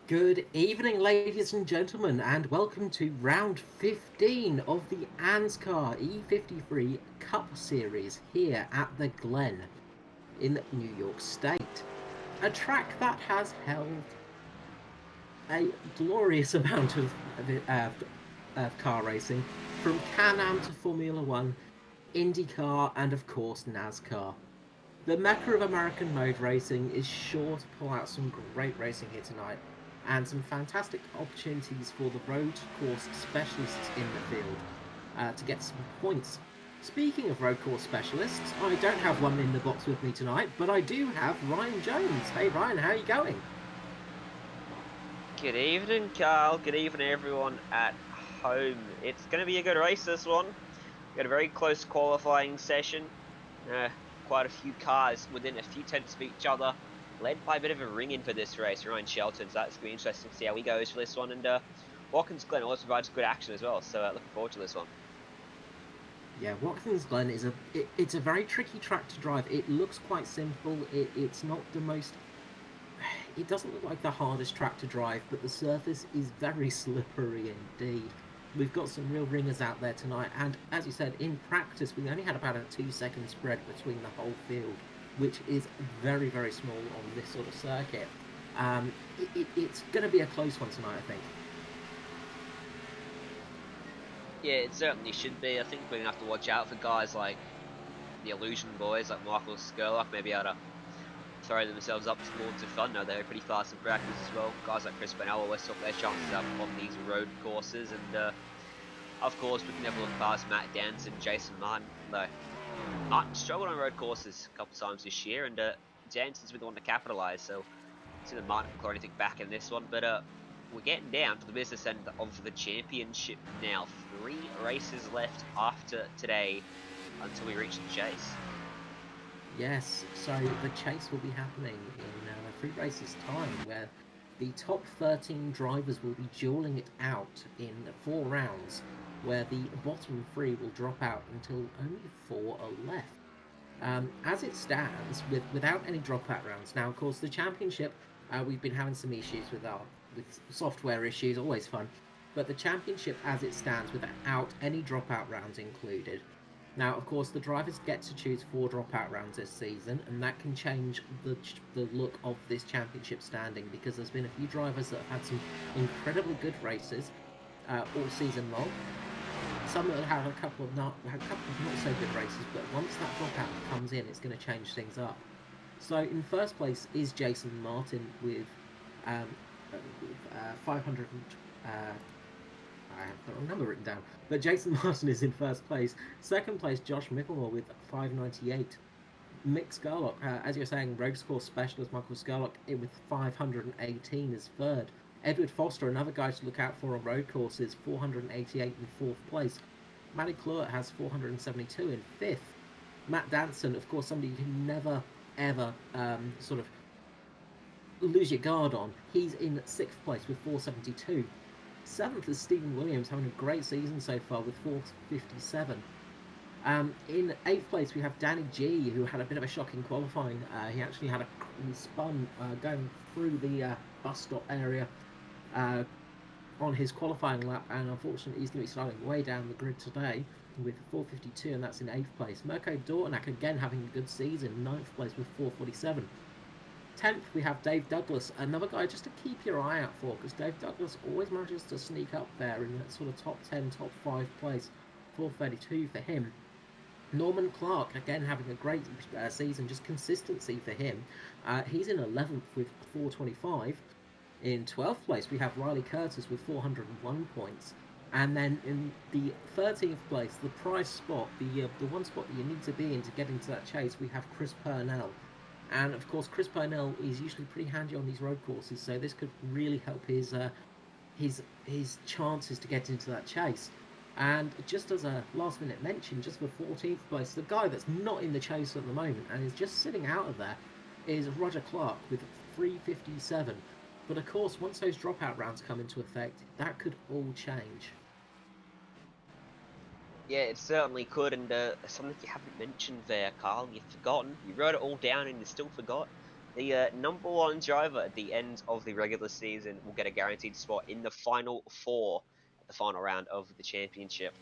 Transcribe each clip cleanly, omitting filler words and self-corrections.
Good evening, ladies and gentlemen, and welcome to round 15 of the ANZCAR E53 Cup Series here at the Glen in New York State. A track that has held a glorious amount of car racing, from Can-Am to Formula One, IndyCar, and of course NASCAR. The mecca of American mode racing is sure to pull out some great racing here tonight, and some fantastic opportunities for the road course specialists in the field to get some points. Speaking of road course specialists, I don't have one in the box with me tonight, but I do have Ryan Jones. Hey Ryan, how are you going? Good evening, Carl. Good evening, everyone at home. It's going to be a good race, this one. We got a very close qualifying session. Uh, Quite a few cars within a few tenths of each other, led by a bit of a ring-in for this race. Ryan Shelton, so that's going to be interesting to see how he goes for this one. And Watkins Glen also provides good action as well, so looking forward to this one. Yeah, Watkins Glen it's a very tricky track to drive. It looks quite simple. It's not the most. It doesn't look like the hardest track to drive, but the surface is very slippery indeed. We've got some real ringers out there tonight, and as you said, in practice, we only had about a 2 second spread between the whole field, which is very, very small on this sort of circuit. It's going to be a close one tonight, I think. Yeah, it certainly should be. I think we're going to have to watch out for guys like the Illusion Boys, like Michael Skurlock, maybe able to throw themselves up towards the front. No, they're pretty fast in practice as well. Guys like Chris Bennell always took their chances up on these road courses, and of course, we can never look past Matt Danson, Jason Martin. Though Martin struggled on road courses a couple times this year, and Danson's been the one to capitalise. So, see that Martin can claw anything back in this one, but we're getting down to the business end of the championship now. 3 races left after today until we reach the chase. Yes, so the chase will be happening in 3 races' time, where the top 13 drivers will be dueling it out in 4 rounds, where the bottom three will drop out until only four are left. As it stands, without any dropout rounds. Now, of course, the championship, we've been having some issues with software issues, always fun. But the championship, as it stands, without any dropout rounds included. Now, of course, the drivers get to choose 4 dropout rounds this season, and that can change the look of this championship standing because there's been a few drivers that have had some incredibly good races all season long. Some that have had a couple of not so good races, but once that dropout comes in, it's going to change things up. So in first place is Jason Martin um, with 500. Uh, I have the wrong number written down, but Jason Martin is in first place. Second place, Josh Mickelmore with 598. Mick Scarlock, as you're saying, Rogues Course Specialist Michael Scarlock with 518 is third. Edward Foster, another guy to look out for on road courses, 488 in fourth place. Matty Clewett has 472 in fifth. Matt Danson, of course, somebody you can never ever sort of lose your guard on. He's in sixth place with 472. Seventh is Stephen Williams, having a great season so far with 457. In eighth place, we have Danny G, who had a bit of a shocking qualifying. He actually had he spun going through the bus stop area uh, on his qualifying lap, and unfortunately, he's going to be starting way down the grid today with 452, and that's in eighth place. Mirko Dortnack again having a good season, ninth place with 447. 10th, we have Dave Douglas, another guy just to keep your eye out for, because Dave Douglas always manages to sneak up there in that sort of top 10, top 5 place. 432 for him. Norman Clark, again having a great season, just consistency for him. He's in 11th with 425. In 12th place, we have Riley Curtis with 401 points. And then in the 13th place, the prize spot, the one spot that you need to be in to get into that chase, we have Chris Purnell. And of course, Chris Purnell is usually pretty handy on these road courses, so this could really help his chances to get into that chase. And just as a last minute mention, just for 14th place, the guy that's not in the chase at the moment and is just sitting out of there is Roger Clark with 357. But of course, once those dropout rounds come into effect, that could all change. Yeah, it certainly could, and something you haven't mentioned there, Carl. You've forgotten. You wrote it all down and you still forgot. The number one driver at the end of the regular season will get a guaranteed spot in the final four at the final round of the championship.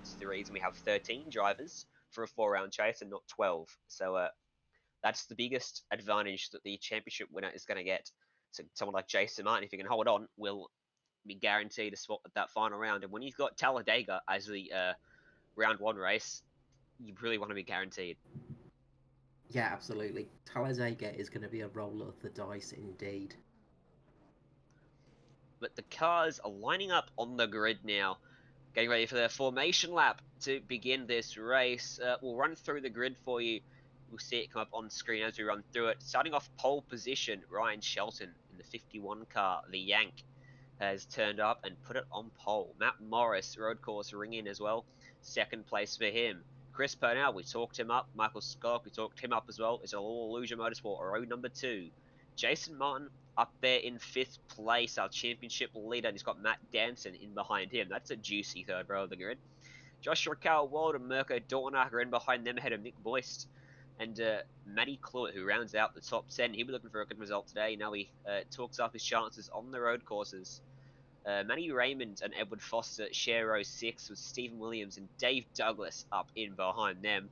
It's the reason we have 13 drivers for a 4-round chase and not 12. So that's the biggest advantage that the championship winner is going to get. So someone like Jason Martin, if he can hold on, will be guaranteed a spot at that final round. And when you've got Talladega as the round one race, you really want to be guaranteed. Yeah, absolutely. Talladega is going to be a roll of the dice indeed. But the cars are lining up on the grid now, getting ready for their formation lap to begin this race. We'll run through the grid for you. We'll see it come up on screen as we run through it. Starting off pole position, Ryan Shelton in the 51 car, the Yank, has turned up and put it on pole. Matt Morris, road course ring in as well. Second place for him. Chris Purnell, we talked him up. Michael Scott, we talked him up as well. It's all Illusion Motorsport, road number 2. Jason Martin up there in 5th place, our championship leader, and he's got Matt Danson in behind him. That's a juicy third row of the grid. Joshua Carl Wald and Mirko Dornacher in behind them ahead of Nick Boyst and Matty Cluett, who rounds out the top 10. He'll be looking for a good result today. Now he talks up his chances on the road courses. Matty Raymond and Edward Foster share row 6 with Stephen Williams and Dave Douglas up in behind them.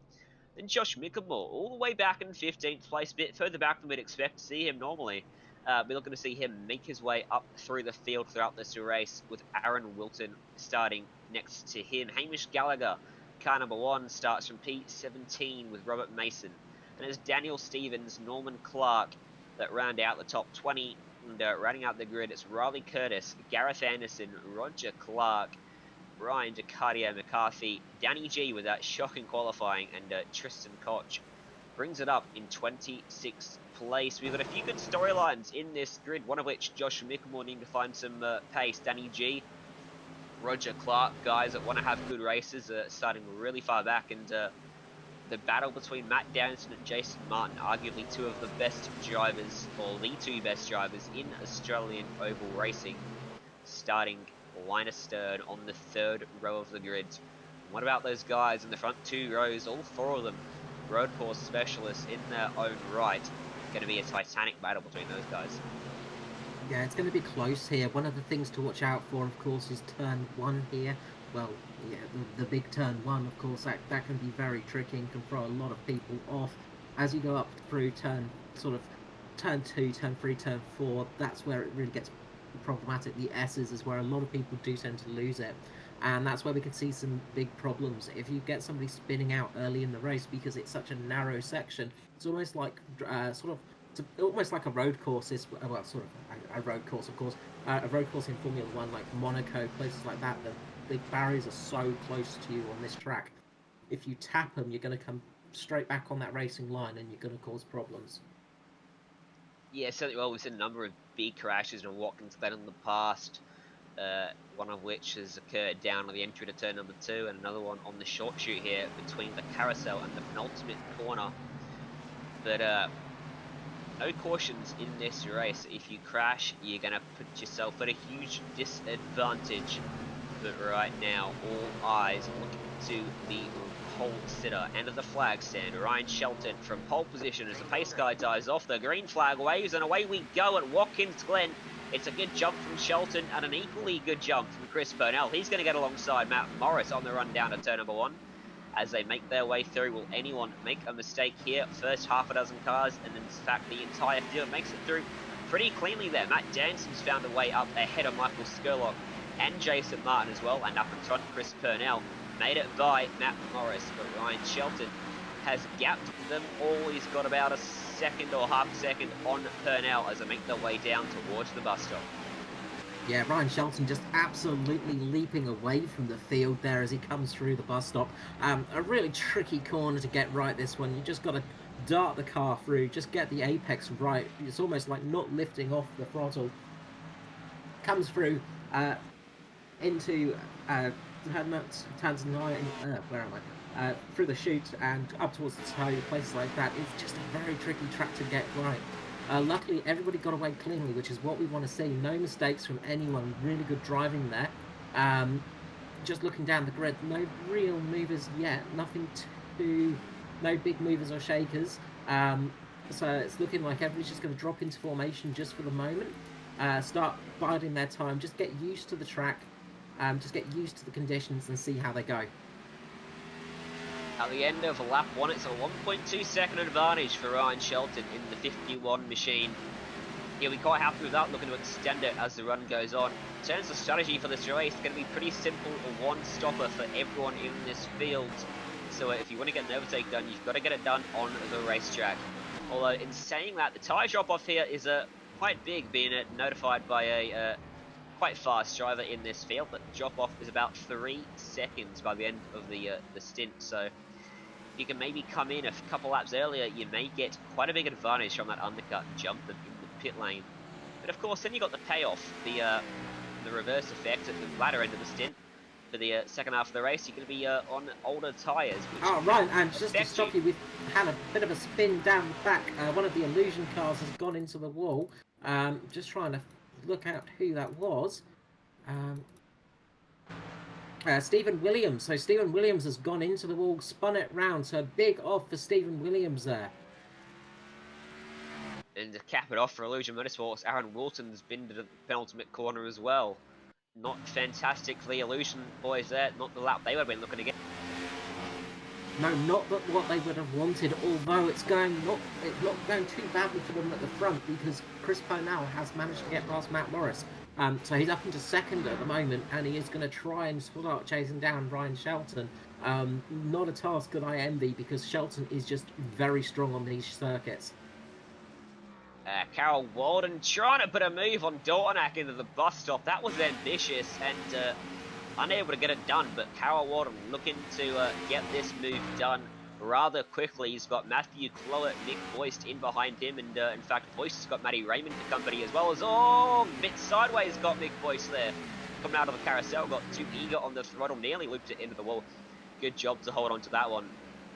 Then Josh Mickelmore, all the way back in 15th place, a bit further back than we'd expect to see him normally. We're looking to see him make his way up through the field throughout this race, with Aaron Wilton starting next to him. Hamish Gallagher, car number 1, starts from P17 with Robert Mason. And there's Daniel Stevens, Norman Clark that round out the top 20. And rounding out the grid, it's Riley Curtis, Gareth Anderson, Roger Clark, Ryan DeCardio McCarthy, Danny G with that shocking qualifying, and Tristan Koch brings it up in 26th place. We've got a few good storylines in this grid, one of which Josh Mickelmore needing to find some pace. Danny G, Roger Clark, guys that want to have good races, starting really far back, and the battle between Matt Danson and Jason Martin, arguably two of the best drivers, or the two best drivers in Australian oval racing, starting line astern on the third row of the grid. What about those guys in the front 2 rows? All 4 of them road course specialists in their own right. Going to be a titanic battle between those guys. Yeah, it's going to be close here. One of the things to watch out for, of course, is turn 1 here. Well, yeah, the big turn 1, of course, that can be very tricky and can throw a lot of people off. As you go up through turn 2, turn 3, turn 4, that's where it really gets problematic. The S's is where a lot of people do tend to lose it, and that's where we can see some big problems. If you get somebody spinning out early in the race because it's such a narrow section, it's almost like almost like a road course is, well, sort of a road course, of course, a road course in Formula One, like Monaco, places like that. The barriers are so close to you on this track. If you tap them, you're going to come straight back on that racing line, and you're going to cause problems. Yeah, certainly. Well, we've seen a number of big crashes in Watkins Glen in the past. One of which has occurred down on the entry to turn number 2, and another one on the short shoot here between the carousel and the penultimate corner. But no cautions in this race. If you crash, you're going to put yourself at a huge disadvantage. But right now, all eyes look to the pole sitter and at the flag stand. Ryan Shelton from pole position as the pace car dies off. The green flag waves, and away we go at Watkins Glen. It's a good jump from Shelton and an equally good jump from Chris Purnell. He's going to get alongside Matt Morris on the run down to turn number 1. As they make their way through, will anyone make a mistake here? First half a dozen cars, and in fact the entire field makes it through pretty cleanly there. Matt Danson's found a way up ahead of Michael Skurlock and Jason Martin as well, and up in front Chris Purnell made it by Matt Morris, but Ryan Shelton has gapped them all. He's got about a second or half a second on Purnell as they make their way down towards the bus stop. Yeah, Ryan Shelton just absolutely leaping away from the field there as he comes through the bus stop. A really tricky corner to get right, this one. You just got to dart the car through, just get the apex right. It's almost like not lifting off the throttle. Comes through into Tanzania, where am I? Through the chute and up towards the toe, places like that. It's just a very tricky track to get right. Luckily, everybody got away cleanly, which is what we want to see. No mistakes from anyone. Really good driving there. Just looking down the grid, no real movers yet. Nothing too... No big movers or shakers. So it's looking like everybody's just going to drop into formation just for the moment. Start biding their time. Just get used to the track. Just get used to the conditions and see how they go. At the end of lap 1, it's a 1.2 second advantage for Ryan Shelton in the 51 machine. He'll be quite happy with that, looking to extend it as the run goes on. In terms of strategy for this race, it's going to be pretty simple, a one-stopper for everyone in this field. So if you want to get an overtake done, you've got to get it done on the racetrack. Although in saying that, the tyre drop-off here is quite big, being notified by a quite fast driver in this field. But the drop-off is about 3 seconds by the end of the stint. So if you can maybe come in a couple laps earlier, you may get quite a big advantage from that undercut and jump them in the pit lane. But of course, then you got the payoff, the reverse effect at the latter end of the stint. For the second half of the race, you're going to be on older tyres. Oh, right, and just to stop you, we've had a bit of a spin down the back. One of the illusion cars has gone into the wall. Just trying to look out who that was. Stephen Williams. So Stephen Williams has gone into the wall, spun it round. So big off for Stephen Williams there. And to cap it off for Illusion Motorsports, Aaron Walton's been to the penultimate corner as well. Not fantastic for the Illusion boys there. Not the lap they would have been looking to get. No, not that what they would have wanted. Although it's not going too badly for them at the front, because Chris Parnell has managed to get past Matt Morris. So he's up into second at the moment, and he is going to try and start chasing down Ryan Shelton. Not a task that I envy, because Shelton is just very strong on these circuits. Carol Walden trying to put a move on Dortanack into the bus stop. That was ambitious and unable to get it done, but Carol Walden looking to get this move done rather quickly. He's got Matthew Cloet, Nick Boyce in behind him, and in fact Boyce has got Matty Raymond to company, as well as, bit sideways got Nick Boyce there. Coming out of the carousel, got too eager on the throttle, nearly looped it into the wall. Good job to hold on to that one.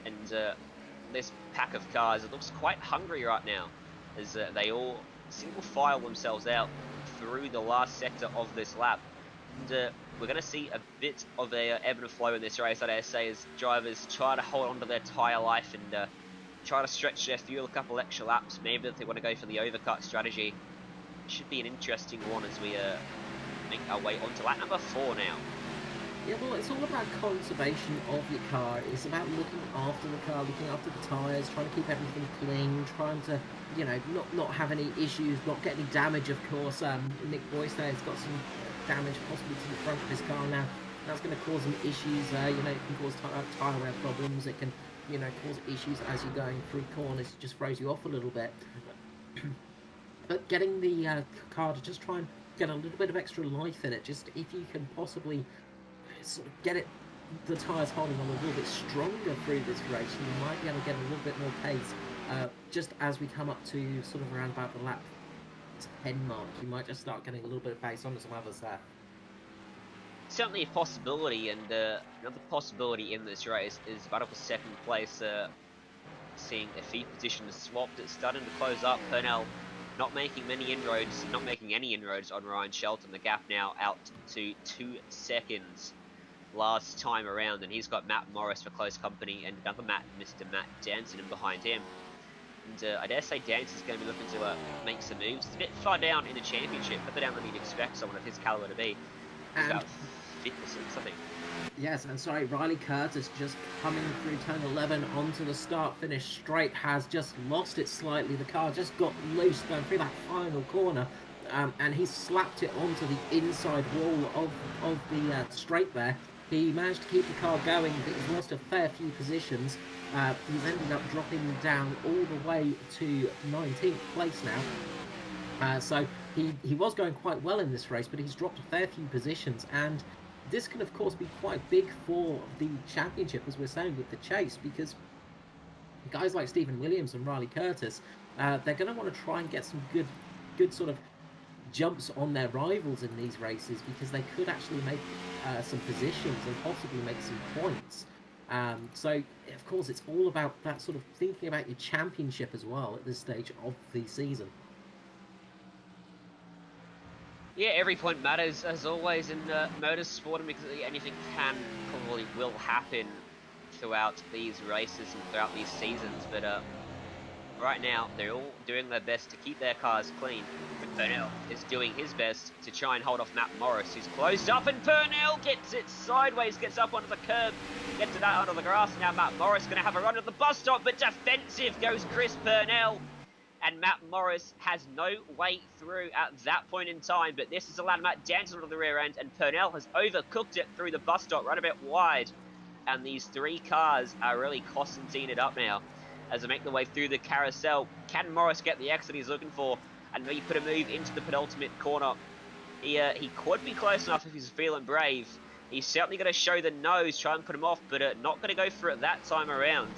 And this pack of cars, it looks quite hungry right now, as they all single file themselves out through the last sector of this lap. And we're going to see a bit of a ebb and flow in this race, I'd say, as drivers try to hold on to their tyre life and try to stretch their fuel a couple extra laps. Maybe if they want to go for the overcut strategy. It should be an interesting one as we make our way onto lap number 4 now. Yeah, well, it's all about conservation of your car. It's about looking after the car, looking after the tyres, trying to keep everything clean, trying to, you know, not have any issues, not get any damage, of course. Nick Boyce there has got some damage possibly to the front of his car now. That's going to cause some issues. You know, it can cause tyre wear problems. It can, you know, cause issues as you're going through corners. It just throws you off a little bit. But getting the car to just try and get a little bit of extra life in it, just if you can possibly sort of get the tyres holding on a little bit stronger through this race, you might be able to get a little bit more pace. Just as we come up to sort of around about the lap 10 mark, you might just start getting a little bit of pace onto some others there. Certainly a possibility, and another possibility in this race is battle for second place. Seeing a feed position swapped, it's starting to close up. Purnell not making any inroads on Ryan Shelton. The gap now out to 2 seconds last time around, and he's got Matt Morris for close company and another Mr. Matt Danson in behind him. And I dare say Danson's going to be looking to make some moves. It's a bit far down in the championship, but down than you'd expect someone of his caliber to be. He's about 5th or 6th, I think. Yes, and sorry, Riley Curtis just coming through turn 11 onto the start-finish straight has just lost it slightly. The car just got loose going through that final corner, and he slapped it onto the inside wall of the straight there. He managed to keep the car going, but he's lost a fair few positions. He's ended up dropping down all the way to 19th place now. So he was going quite well in this race, but he's dropped a fair few positions, and this can of course be quite big for the championship, as we're saying, with the chase, because guys like Stephen Williams and Riley Curtis, they're going to want to try and get some good sort of jumps on their rivals in these races, because they could actually make some positions and possibly make some points. So of course it's all about that sort of thinking about your championship as well at this stage of the season. Yeah, every point matters, as always, in motorsport, because anything can, probably will happen throughout these races and throughout these seasons. But right now, they're all doing their best to keep their cars clean. But Purnell is doing his best to try and hold off Matt Morris, who's closed up, and Purnell gets it sideways, gets up onto the curb, gets it out onto the grass. Now Matt Morris going to have a run at the bus stop, but defensive goes Chris Purnell. And Matt Morris has no way through at that point in time, but this has allowed Matt Danson to the rear end, and Purnell has overcooked it through the bus stop, right a bit wide. And these three cars are really Constantine it up now as they make their way through the carousel. Can Morris get the exit he's looking for and maybe put a move into the penultimate corner? He could be close enough if he's feeling brave. He's certainly going to show the nose, try and put him off, but not going to go for it that time around.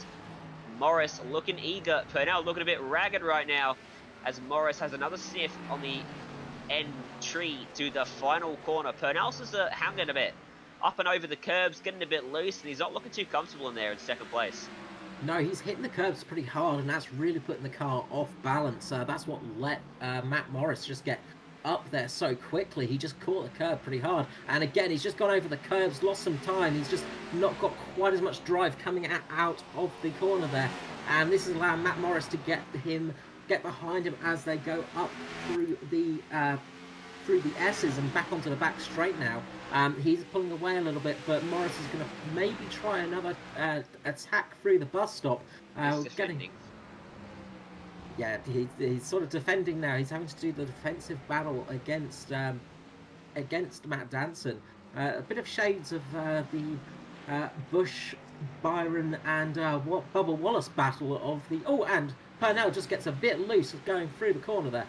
Morris looking eager. Purnell looking a bit ragged right now as Morris has another sniff on the entry to the final corner. Purnell's just hanging a bit up and over the curbs, getting a bit loose, and he's not looking too comfortable in there in second place. No, he's hitting the curbs pretty hard, and that's really putting the car off balance. That's what let Matt Morris just get up there so quickly. He just caught the curb pretty hard, and again, he's just gone over the curbs, lost some time. He's just not got quite as much drive coming out of the corner there, and this is allowing Matt Morris to get behind him as they go up through the S's and back onto the back straight now. He's pulling away a little bit, but Morris is going to maybe try another attack through the bus stop. He's sort of defending now. He's having to do the defensive battle against Matt Danson. A bit of shades of the Bush, Byron, and Bubba Wallace battle of the... Oh, and Purnell just gets a bit loose going through the corner there.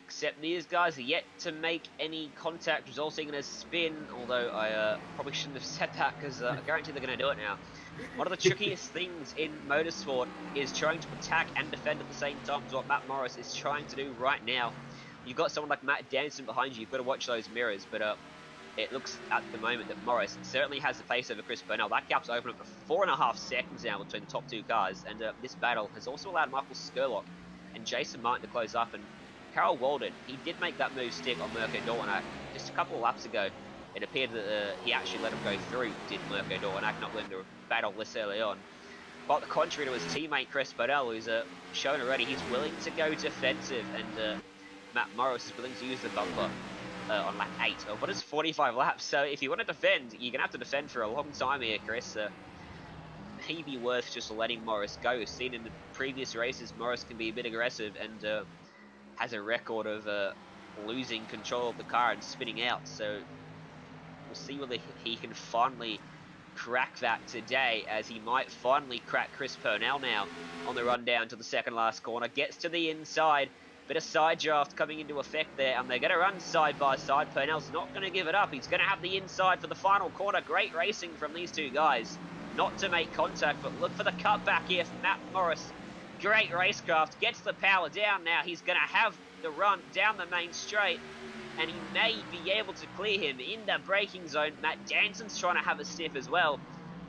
Except these guys are yet to make any contact, resulting in a spin, although I probably shouldn't have said that because I guarantee they're going to do it now. One of the trickiest things in motorsport is trying to attack and defend at the same time, is what Matt Morris is trying to do right now. You've got someone like Matt Danson behind you, you've got to watch those mirrors, but it looks at the moment that Morris certainly has the pace over Chris Purnell. That gap's open up to 4.5 seconds now between the top two cars, and this battle has also allowed Michael Skurlock and Jason Martin to close up, and Carol Walden, he did make that move stick on Mirko Dornak just a couple of laps ago. It appeared that he actually let him go through, did Mirko Dornak, not willing to battle this early on. Quite the contrary to his teammate Chris Purnell, who's shown already he's willing to go defensive, and Matt Morris is willing to use the bumper on lap 8. What is 45 laps? So if you want to defend, you're going to have to defend for a long time here, Chris. Maybe worth just letting Morris go. We've seen in the previous races, Morris can be a bit aggressive and has a record of losing control of the car and spinning out, so we'll see whether he can finally crack that today, as he might finally crack Chris Purnell now on the run down to the second last corner. Gets to the inside, bit of side draft coming into effect there, and they're going to run side by side. Purnell's not going to give it up. He's going to have the inside for the final corner. Great racing from these two guys, not to make contact, but look for the cutback here from Matt Morris. Great racecraft, gets the power down now. He's going to have the run down the main straight, and he may be able to clear him in the braking zone. Matt Danson's trying to have a sniff as well.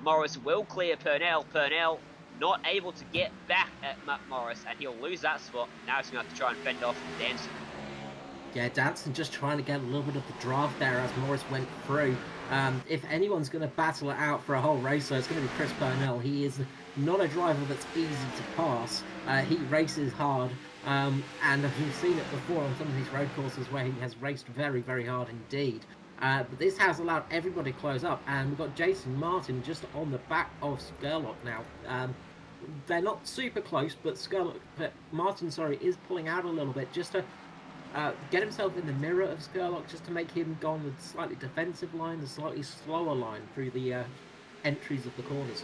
Morris will clear Purnell. Purnell not able to get back at Matt Morris, and he'll lose that spot. Now he's going to have to try and fend off Danson. Yeah, Danson just trying to get a little bit of the draft there as Morris went through. If anyone's going to battle it out for a whole race, so it's going to be Chris Purnell. He is not a driver that's easy to pass. He races hard, and we've seen it before on some of these road courses where he has raced very, very hard indeed. But this has allowed everybody to close up, and we've got Jason Martin just on the back of Skurlock now. They're not super close, but Martin is pulling out a little bit just to get himself in the mirror of Skurlock, just to make him go on the slightly defensive line, the slightly slower line through the entries of the corners.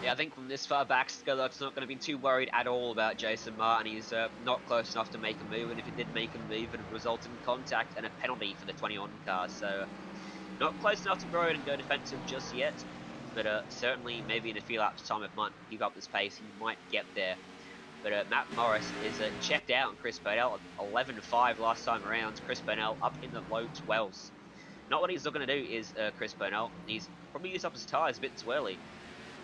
Yeah, I think from this far back, Skurlock's not going to be too worried at all about Jason Martin. He's not close enough to make a move, and if he did make a move, it would result in contact and a penalty for the 21 car. So not close enough to grow it and go defensive just yet, but certainly maybe in a few laps' time, if Martin keep up this pace, he might get there. But Matt Morris is checked out on Chris Purnell at 11.5 last time around. Chris Purnell up in the low 12s. Not what he's looking to do is Chris Purnell. He's probably used up his tyres a bit too early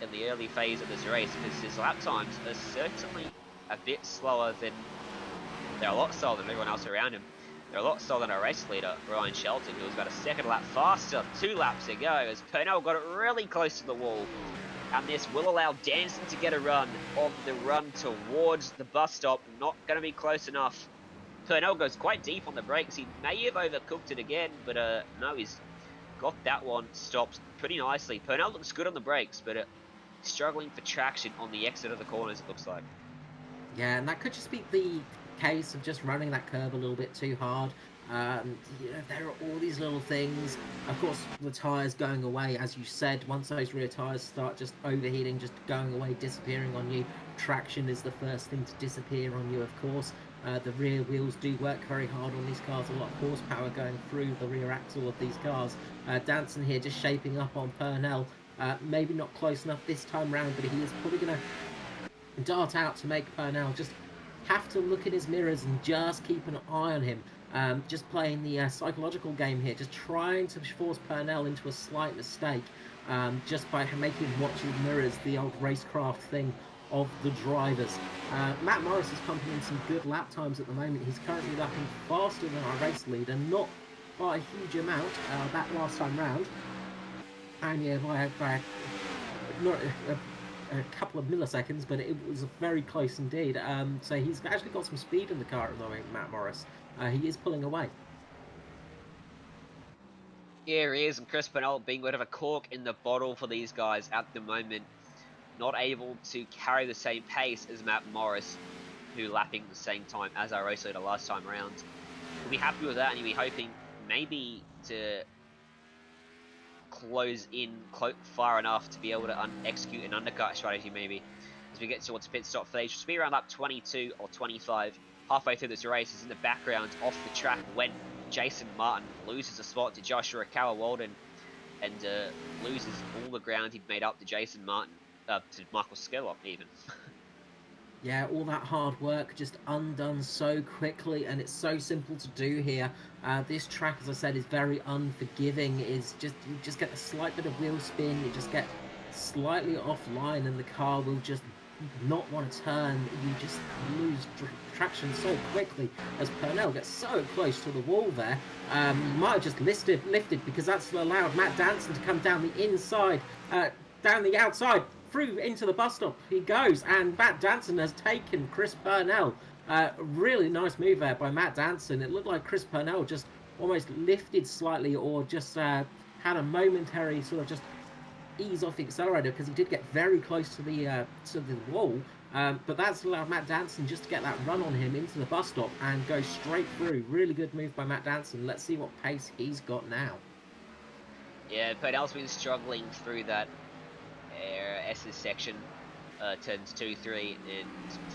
in the early phase of this race, because his lap times are certainly a bit slower than... They're a lot slower than everyone else around him. They're a lot slower than our race leader, Ryan Shelton, who was about a second lap faster 2 laps ago, as Purnell got it really close to the wall. and this will allow Danson to get a run on the run towards the bus stop. Not going to be close enough. Purnell goes quite deep on the brakes. He may have overcooked it again, but no, he's got that one stopped pretty nicely. Purnell looks good on the brakes, but struggling for traction on the exit of the corners, it looks like. Yeah, and that could just be the case of just running that curve a little bit too hard. There are all these little things. Of course, the tyres going away, as you said, once those rear tyres start just overheating, just going away, disappearing on you, traction is the first thing to disappear on you, of course. The rear wheels do work very hard on these cars, a lot of horsepower going through the rear axle of these cars. Danson here just shaping up on Purnell. Maybe not close enough this time round, but he is probably going to dart out to make Purnell just have to look in his mirrors and just keep an eye on him. Just playing the psychological game here, just trying to force Purnell into a slight mistake, just by making him watch his mirrors, the old racecraft thing of the drivers. Matt Morris is pumping in some good lap times at the moment. He's currently lapping faster than our race leader, not by a huge amount that last time round, and yeah, by not a couple of milliseconds, but it was very close indeed. So he's actually got some speed in the car at the moment, Matt Morris. He is pulling away. Here he is, and Chris Purnell being a bit of a cork in the bottle for these guys at the moment. Not able to carry the same pace as Matt Morris, who lapping the same time as our race leader last time around. He'll be happy with that, and he'll be hoping maybe to close in far enough to be able to execute an undercut strategy maybe as we get towards pit stop phase. Should be around lap 22 or 25. Halfway through this race is in the background off the track when Jason Martin loses a spot to Joshua Walden and loses all the ground he'd made up to Jason Martin, to Michael Skellock even. Yeah, all that hard work just undone so quickly, and it's so simple to do here. This track, as I said, is very unforgiving. You just get a slight bit of wheel spin, you just get slightly offline, and the car will just not want to turn. You just lose traction so quickly as Purnell gets so close to the wall there. You might have just lifted because that's allowed Matt Danson to come down the inside, down the outside, through into the bus stop he goes, and Matt Danson has taken Chris Purnell. Really nice move there by Matt Danson. It looked like Chris Purnell just almost lifted slightly, or just had a momentary sort of just ease off the accelerator, because he did get very close to the wall. But that's allowed Matt Danson just to get that run on him into the bus stop and go straight through. Really good move by Matt Danson. Let's see what pace he's got now. Yeah, Purnell's been struggling through that S's section, turns 2, 3, and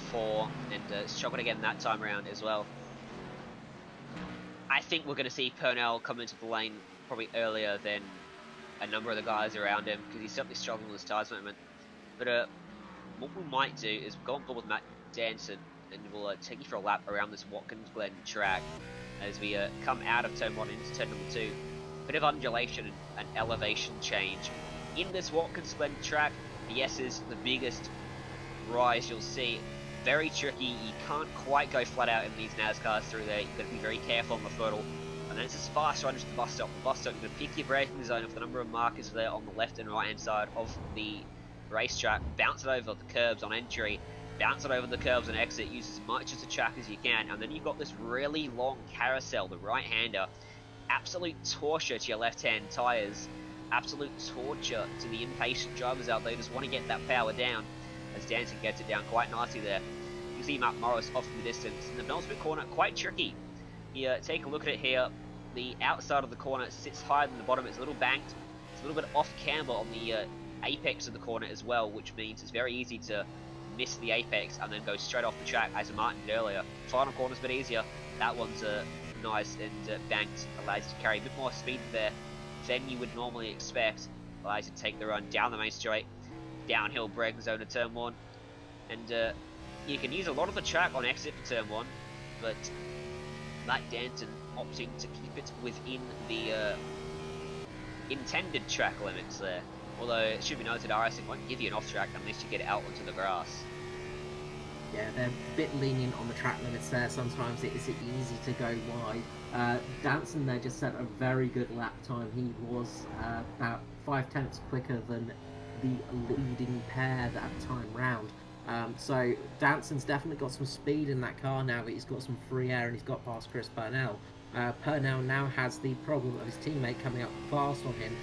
4, and struggled again that time around as well. I think we're going to see Purnell come into the lane probably earlier than a number of the guys around him, because he's certainly struggling with his tyres at the moment. But what we might do is go on board with Matt Danson, and we'll take you for a lap around this Watkins Glen track as we come out of turn 1 into turn number 2. Bit of undulation and elevation change in this Watkins Glen track. The S is the biggest rise you'll see. Very tricky. You can't quite go flat out in these NASCARs through there. You've got to be very careful on the throttle. And then it's this fast run to the bus stop. The bus stop, you're going to pick your braking zone of the number of markers there on the left and right hand side of the racetrack. Bounce it over the curbs on entry. Bounce it over the curbs on exit. Use as much of the track as you can. And then you've got this really long carousel, the right-hander. Absolute torture to your left-hand tyres. Absolute torture to the impatient drivers out there who just want to get that power down, as Danson gets it down quite nicely there. You can see Matt Morris off in the distance. And the penultimate corner, quite tricky. You take a look at it here. The outside of the corner sits higher than the bottom. It's a little banked. It's a little bit off camber on the apex of the corner as well, which means it's very easy to miss the apex and then go straight off the track, as Martin did earlier. Final corner's a bit easier. That one's nice and banked. Allows you to carry a bit more speed there than you would normally expect. Allows you to take the run down the main straight, downhill braking zone of turn 1, and you can use a lot of the track on exit for turn 1, but Matt Danton opting to keep it within the intended track limits there. Although it should be noted, RSing won't give you an off track unless you get it out onto the grass. Yeah, they're a bit lenient on the track limits there. Sometimes it is easy to go wide. Danson there just set a very good lap time. He was about 5 tenths quicker than the leading pair that time round. So Danson's definitely got some speed in that car now. He's got some free air and he's got past Chris Purnell. Purnell now has the problem of his teammate coming up fast on him.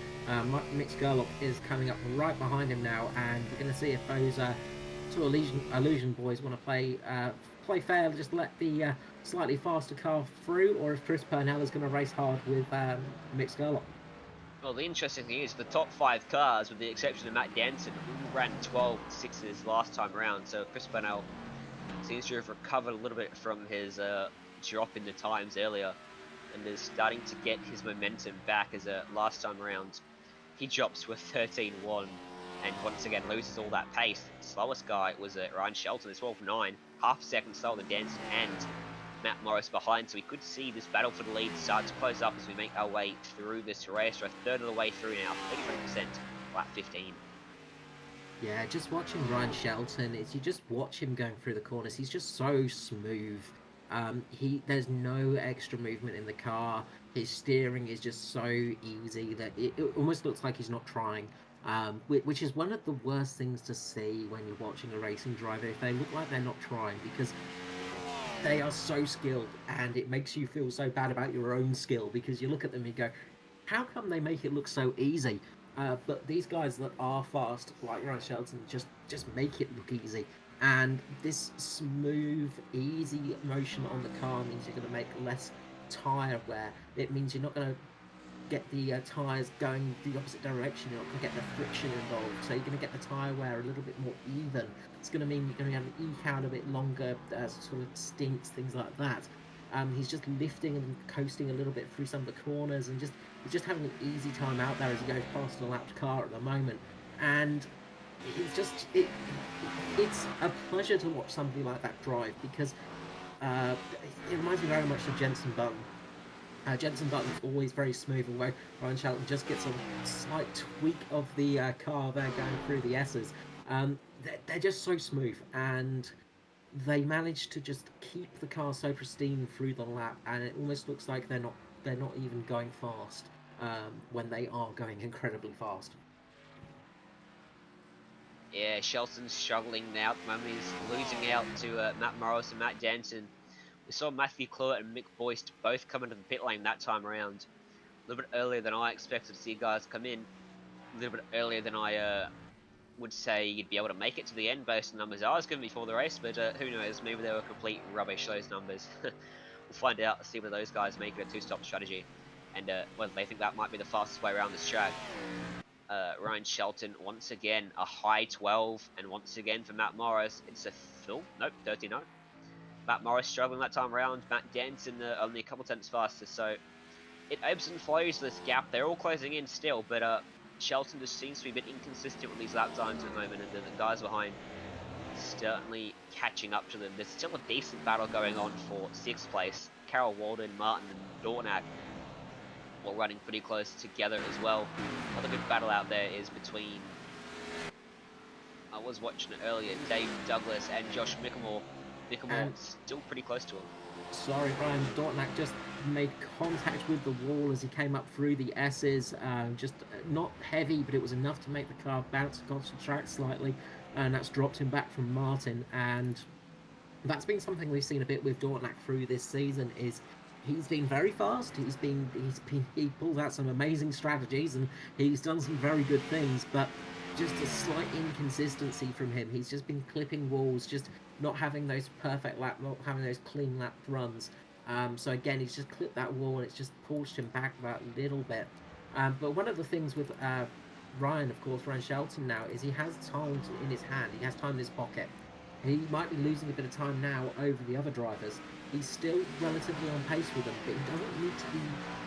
Mick Skurlock is coming up right behind him now, and we're going to see if those two illusion boys want to play fair, just let the slightly faster car through, or if Chris Purnell is going to race hard with Mick Skurlock. Well, the interesting thing is the top 5 cars, with the exception of Matt Danson, all ran 12.6s last time around. So Chris Purnell seems to have recovered a little bit from his drop in the times earlier, and is starting to get his momentum back. As last time around, he drops to a 13.1, and once again loses all that pace. The slowest guy was Ryan Shelton, 12.9, half a second slower than Danson and Matt Morris behind, so we could see this battle for the lead start to close up as we make our way through this race. We're a third of the way through now, 33%, lap 15. Yeah, just watching Ryan Shelton, is you just watch him going through the corners. He's just so smooth. There's no extra movement in the car. His steering is just so easy that it almost looks like he's not trying. Which is one of the worst things to see when you're watching a racing driver, if they look like they're not trying, because they are so skilled, and it makes you feel so bad about your own skill, because you look at them and you go, how come they make it look so easy? But these guys that are fast, like Ryan Shelton, just make it look easy. And this smooth, easy motion on the car means you're going to make less tyre wear. It means you're not going to get the tyres going the opposite direction. You're not going to get the friction involved. So you're going to get the tyre wear a little bit more even. It's going to mean you're going to have to eke out a bit longer sort of stints, things like that. He's just lifting and coasting a little bit through some of the corners, and he's just having an easy time out there as he goes past a lapped car at the moment. And it's a pleasure to watch somebody like that drive, because it reminds me very much of Jenson Button. Jenson Button's always very smooth, although Ryan Shelton just gets a slight tweak of the car there going through the S's. They're just so smooth, and they manage to just keep the car so pristine through the lap, and it almost looks like they're not even going fast when they are going incredibly fast. Yeah, Shelton's struggling now at the moment. He's losing out to Matt Morris and Matt Danson. We saw Matthew Clewett and Mick Boyce both come into the pit lane that time around. A little bit earlier than I expected to see guys come in. A little bit earlier than I would say you'd be able to make it to the end based on numbers I was given before the race, but who knows, maybe they were complete rubbish, those numbers. We'll find out, see whether those guys make it a two-stop strategy, and whether they think that might be the fastest way around this track. Ryan Shelton, once again, a high 12, and once again for Matt Morris, it's a 39. Matt Morris struggling that time around, Matt Danson only a couple tenths faster, so it ebbs and flows this gap. They're all closing in still, but Shelton just seems to be a bit inconsistent with these lap times at the moment, and the guys behind certainly catching up to them. There's still a decent battle going on for 6th place. Carol Walden, Martin and Dornack all running pretty close together as well. Another good battle out there is between, I was watching it earlier, Dave Douglas and Josh Mickelmore. Mickelmore's still pretty close to him. Sorry, Brian. Dornack just made contact with the wall as he came up through the S's. Just not heavy, but it was enough to make the car bounce across the track slightly, and that's dropped him back from Martin. And that's been something we've seen a bit with Dornack through this season. Is he's been very fast. He pulls out some amazing strategies, and he's done some very good things, but just a slight inconsistency from him. He's just been clipping walls, just not having those perfect lap, not having those clean lap runs. So again, he's just clipped that wall, and it's just pushed him back that little bit. But one of the things with Ryan Shelton now, is he has time in his hand. He has time in his pocket. He might be losing a bit of time now over the other drivers. He's still relatively on pace with them, but he doesn't need to be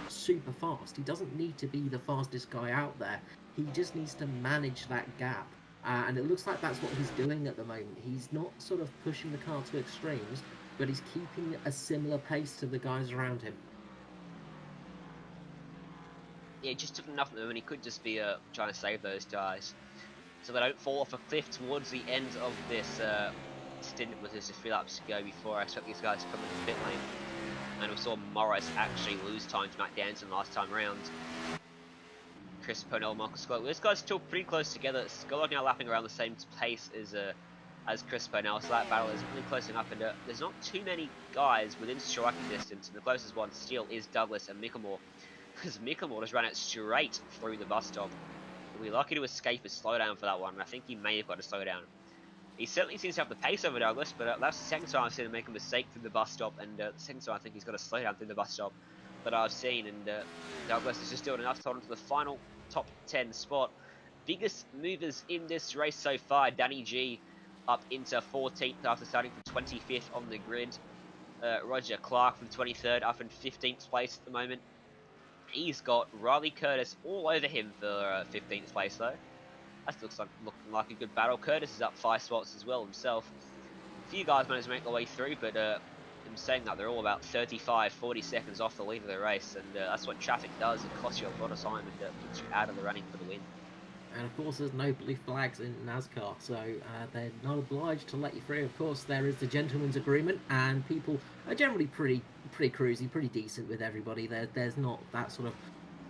super fast. He doesn't need to be the fastest guy out there. He just needs to manage that gap. And it looks like that's what he's doing at the moment. He's not sort of pushing the car to extremes, but he's keeping a similar pace to the guys around him. Yeah, just took enough of them, and he could just be trying to save those guys, so they don't fall off a cliff towards the end of this stint. With just a few laps to go before I expect these guys to come into the pit lane. And we saw Morris actually lose time to Matt Danson last time round. Chris Purnell, Michael Skurlock. These guys still pretty close together. Skurlock now lapping around the same pace as Chris Purnell, so that battle is really closing up, and there's not too many guys within striking distance, and the closest one still is Douglas and Mickelmore, because Mickelmore just ran it straight through the bus stop. We'll be lucky to escape a slowdown for that one, and I think he may have got a slowdown. He certainly seems to have the pace over Douglas, but that's the second time I've seen him make a mistake through the bus stop, and the second time I think he's got a slowdown through the bus stop that I've seen, and Douglas is just doing enough to hold on to the final top 10 spot. Biggest movers in this race so far, Danny G up into 14th after starting from 25th on the grid. Roger Clark from 23rd up in 15th place at the moment. He's got Riley Curtis all over him for 15th place though. That looks looking like a good battle. Curtis is up 5 spots as well himself. A few guys managed to make their way through, but in saying that, they're all about 35-40 seconds off the lead of the race, and that's what traffic does. It costs you a lot of time and puts you out of the running for the win. And of course, there's no blue flags in NASCAR, so they're not obliged to let you through. Of course, there is the gentleman's agreement, and people are generally pretty cruisy, pretty decent with everybody. There's not that sort of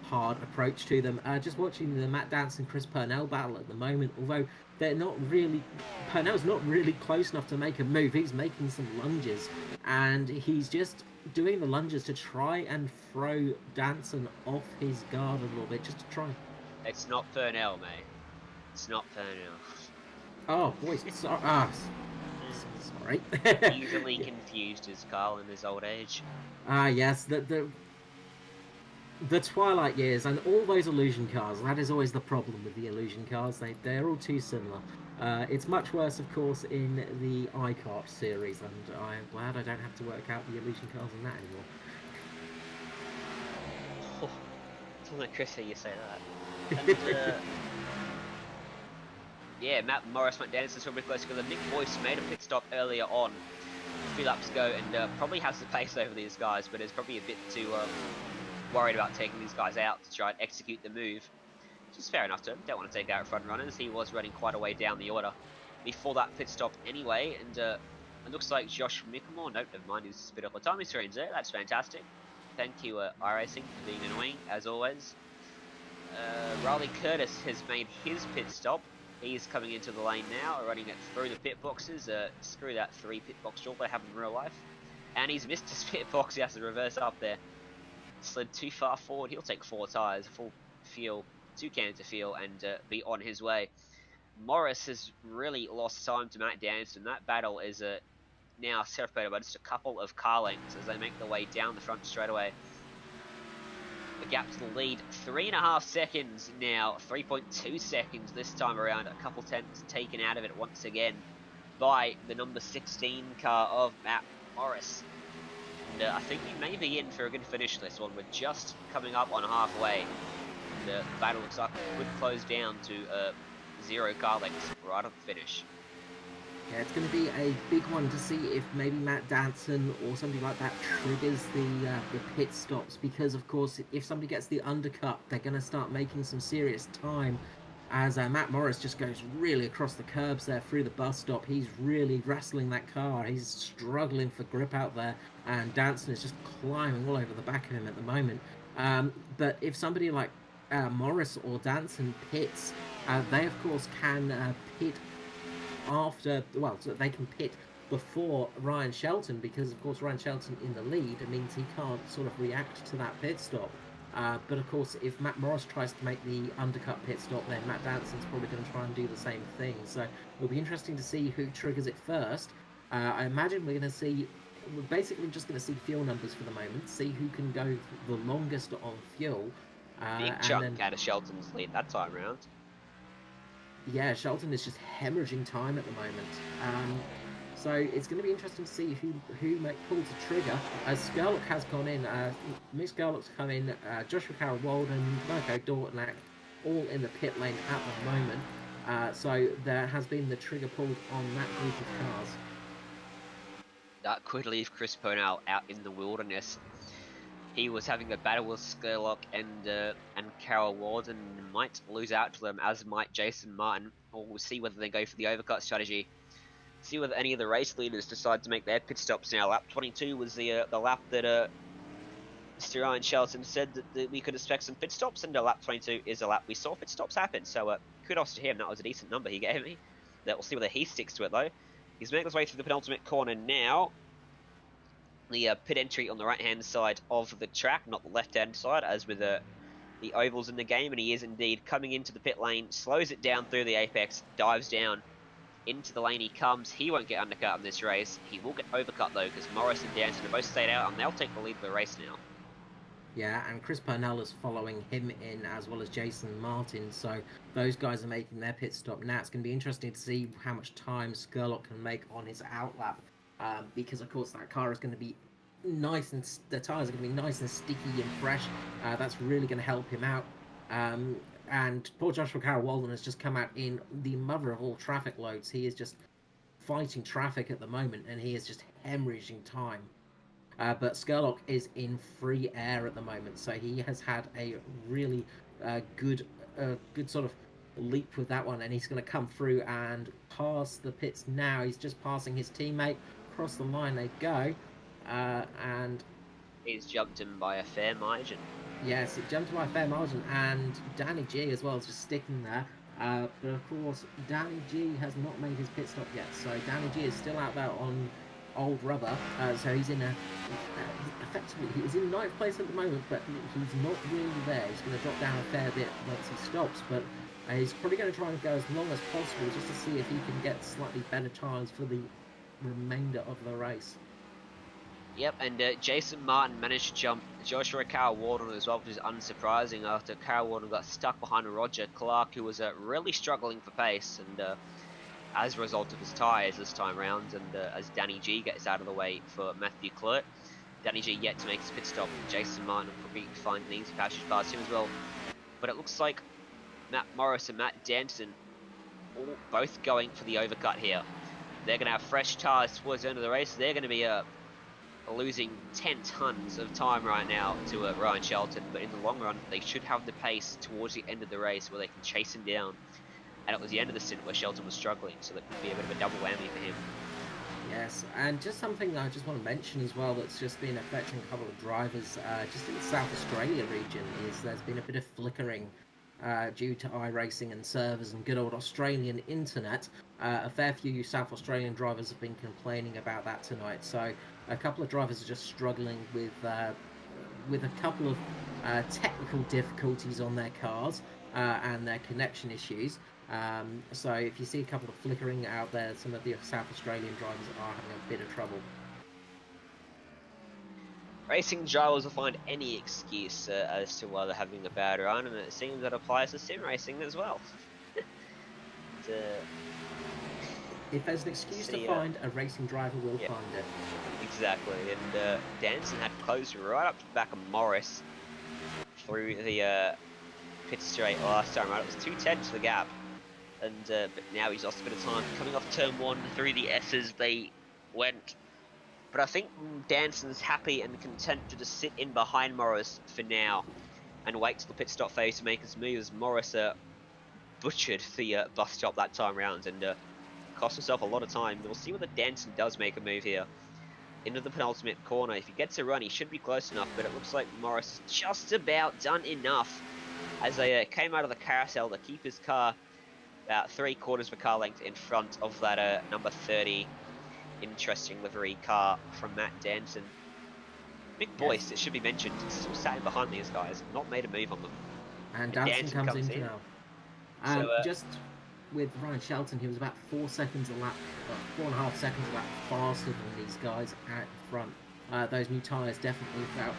hard approach to them. Just watching the Matt Dance and Chris Purnell battle at the moment, although they're not really, Purnell's not really close enough to make a move. He's making some lunges, and he's just doing the lunges to try and throw Danson off his guard a little bit, just to try. It's not Purnell, mate. It's not Purnell. Oh, boys, sorry. Easily confused as Carl in his old age. Yes, the Twilight years and all those illusion cars. That is always the problem with the illusion cars. They're all too similar. It's much worse, of course, in the iCart series, and I'm glad I don't have to work out the illusion cars in that anymore. Oh, it's only Chris hear you say that. And, yeah, Matt Morris, Matt Dennison, probably close together. Nick Boyce made a pit stop earlier on, a few laps ago, and probably has the pace over these guys, but is probably a bit too worried about taking these guys out to try and execute the move. Which is fair enough to him. Don't want to take out front runners. He was running quite a way down the order before that pit stop anyway, and it looks like Josh Mickelmore, nope, never mind, he's spit off the timing screens there. That's fantastic. Thank you, iRacing, for being annoying, as always. Riley Curtis has made his pit stop. He's coming into the lane now, running it through the pit boxes. Screw that 3 pit box rule they have in real life. And he's missed his pit box. He has to reverse up there. Slid too far forward. He'll take 4 tyres, full fuel, 2 cans of fuel, and be on his way. Morris has really lost time to Matt Danson. That battle is now separated by just a couple of car lengths as they make their way down the front straightaway. The gap to the lead, 3.5 seconds now, 3.2 seconds this time around. A couple tenths taken out of it once again by the number 16 car of Matt Morris. And I think we may be in for a good finish this one. We're just coming up on halfway. And, the battle looks like it could close down to 0 car lengths right at the finish. Yeah, it's going to be a big one to see if maybe Matt Danson or somebody like that triggers the pit stops, because of course if somebody gets the undercut, they're going to start making some serious time, as Matt Morris just goes really across the curbs there through the bus stop. He's really wrestling that car. He's struggling for grip out there, and Danson is just climbing all over the back of him at the moment. But if somebody like Morris or Danson pits, they of course can pit after, well, so they can pit before Ryan Shelton, because of course Ryan Shelton in the lead, it means he can't sort of react to that pit stop. But of course if Matt Morris tries to make the undercut pit stop, then Matt Danson's probably going to try and do the same thing. So it'll be interesting to see who triggers it first. I imagine we're basically just going to see fuel numbers for the moment, see who can go the longest on fuel. Big chunk out of Shelton's lead that time round. Yeah, Shelton is just hemorrhaging time at the moment. So it's going to be interesting to see who pulls the trigger. Skurlock has gone in. Mick Skurlock's come in. Joshua Carroll-Walden, Marco Dortnack, all in the pit lane at the moment. So there has been the trigger pulled on that group of cars. That could leave Chris Purnell out in the wilderness. He was having a battle with Skurlock and Carroll-Walden, might lose out to them, as might Jason Martin. We'll see whether they go for the overcut strategy. See whether any of the race leaders decide to make their pit stops now. Lap 22 was the lap that Mr. Ryan Shelton said that we could expect some pit stops, and a lap 22 is a lap we saw pit stops happen. So kudos to him. That was a decent number he gave me. We'll see whether he sticks to it though. He's making his way through the penultimate corner now. The pit entry on the right-hand side of the track, not the left-hand side, as with the ovals in the game, and he is indeed coming into the pit lane, slows it down through the apex, dives down into the lane he comes. He won't get undercut in this race. He will get overcut though, because Morris and Danson have both stayed out, and they'll take the lead of the race now. Yeah, and Chris Purnell is following him in, as well as Jason Martin. So those guys are making their pit stop now. It's going to be interesting to see how much time Skurlock can make on his outlap, because of course that car is going to be nice, and the tires are going to be nice and sticky and fresh. That's really going to help him out. And poor Joshua Carroll Walden has just come out in the mother of all traffic loads. He is just fighting traffic at the moment, and he is just hemorrhaging time. But Skurlock is in free air at the moment, so he has had a really good sort of leap with that one, and he's going to come through and pass the pits now. He's just passing his teammate. Across the line they go, and he's jumped him by a fair margin. Yes, it jumped by a fair margin, and Danny G as well is just sticking there. But of course, Danny G has not made his pit stop yet, so Danny G is still out there on old rubber. So he's in effectively he's in ninth place at the moment, but he's not really there. He's going to drop down a fair bit once he stops, but he's probably going to try and go as long as possible just to see if he can get slightly better times for the remainder of the race. Yep, and Jason Martin managed to jump Joshua Carroll Walden as well, which is unsurprising after Carroll Walden got stuck behind Roger Clark, who was really struggling for pace, and as a result of his tyres this time round, and as Danny G gets out of the way for Matthew Clert. Danny G yet to make his pit stop. Jason Martin will probably find an easy passage past him as well. But it looks like Matt Morris and Matt Danton all both going for the overcut here. They're going to have fresh tyres towards the end of the race. They're going to be losing 10 tons of time right now to Ryan Shelton, but in the long run they should have the pace towards the end of the race where they can chase him down. And it was the end of the stint where Shelton was struggling, so that could be a bit of a double whammy for him. Yes, and just something I just want to mention as well that's just been affecting a couple of drivers just in the South Australia region is there's been a bit of flickering due to iRacing and servers and good old Australian internet. A fair few South Australian drivers have been complaining about that tonight, so a couple of drivers are just struggling with a couple of technical difficulties on their cars and their connection issues. So if you see a couple of flickering out there, some of the South Australian drivers are having a bit of trouble. Racing drivers will find any excuse as to why they're having a bad run, and it seems that applies to sim racing as well. If there's an excuse to find, a racing driver will find it. Exactly, and Danson had closed right up to the back of Morris through the pit straight last time, right? It was 2 tenths the gap. And but now he's lost a bit of time. Coming off turn 1 through the S's, they went. But I think Danson's happy and content to just sit in behind Morris for now and wait till the pit stop phase to make his move, as Morris butchered the bus stop that time round and cost himself a lot of time. We'll see whether Danson does make a move here into the penultimate corner. If he gets a run, he should be close enough, but it looks like Morris has just about done enough as they came out of the carousel to keep his car about 3/4 of a car length in front of that number 30 interesting livery car from Matt Danson. Big boys, it should be mentioned, still sat behind these guys, not made a move on them. And Danson comes in now. So, just with Ryan Shelton, he was about 4 seconds a lap, 4.5 seconds a lap faster than these guys out in front. Those new tyres definitely about.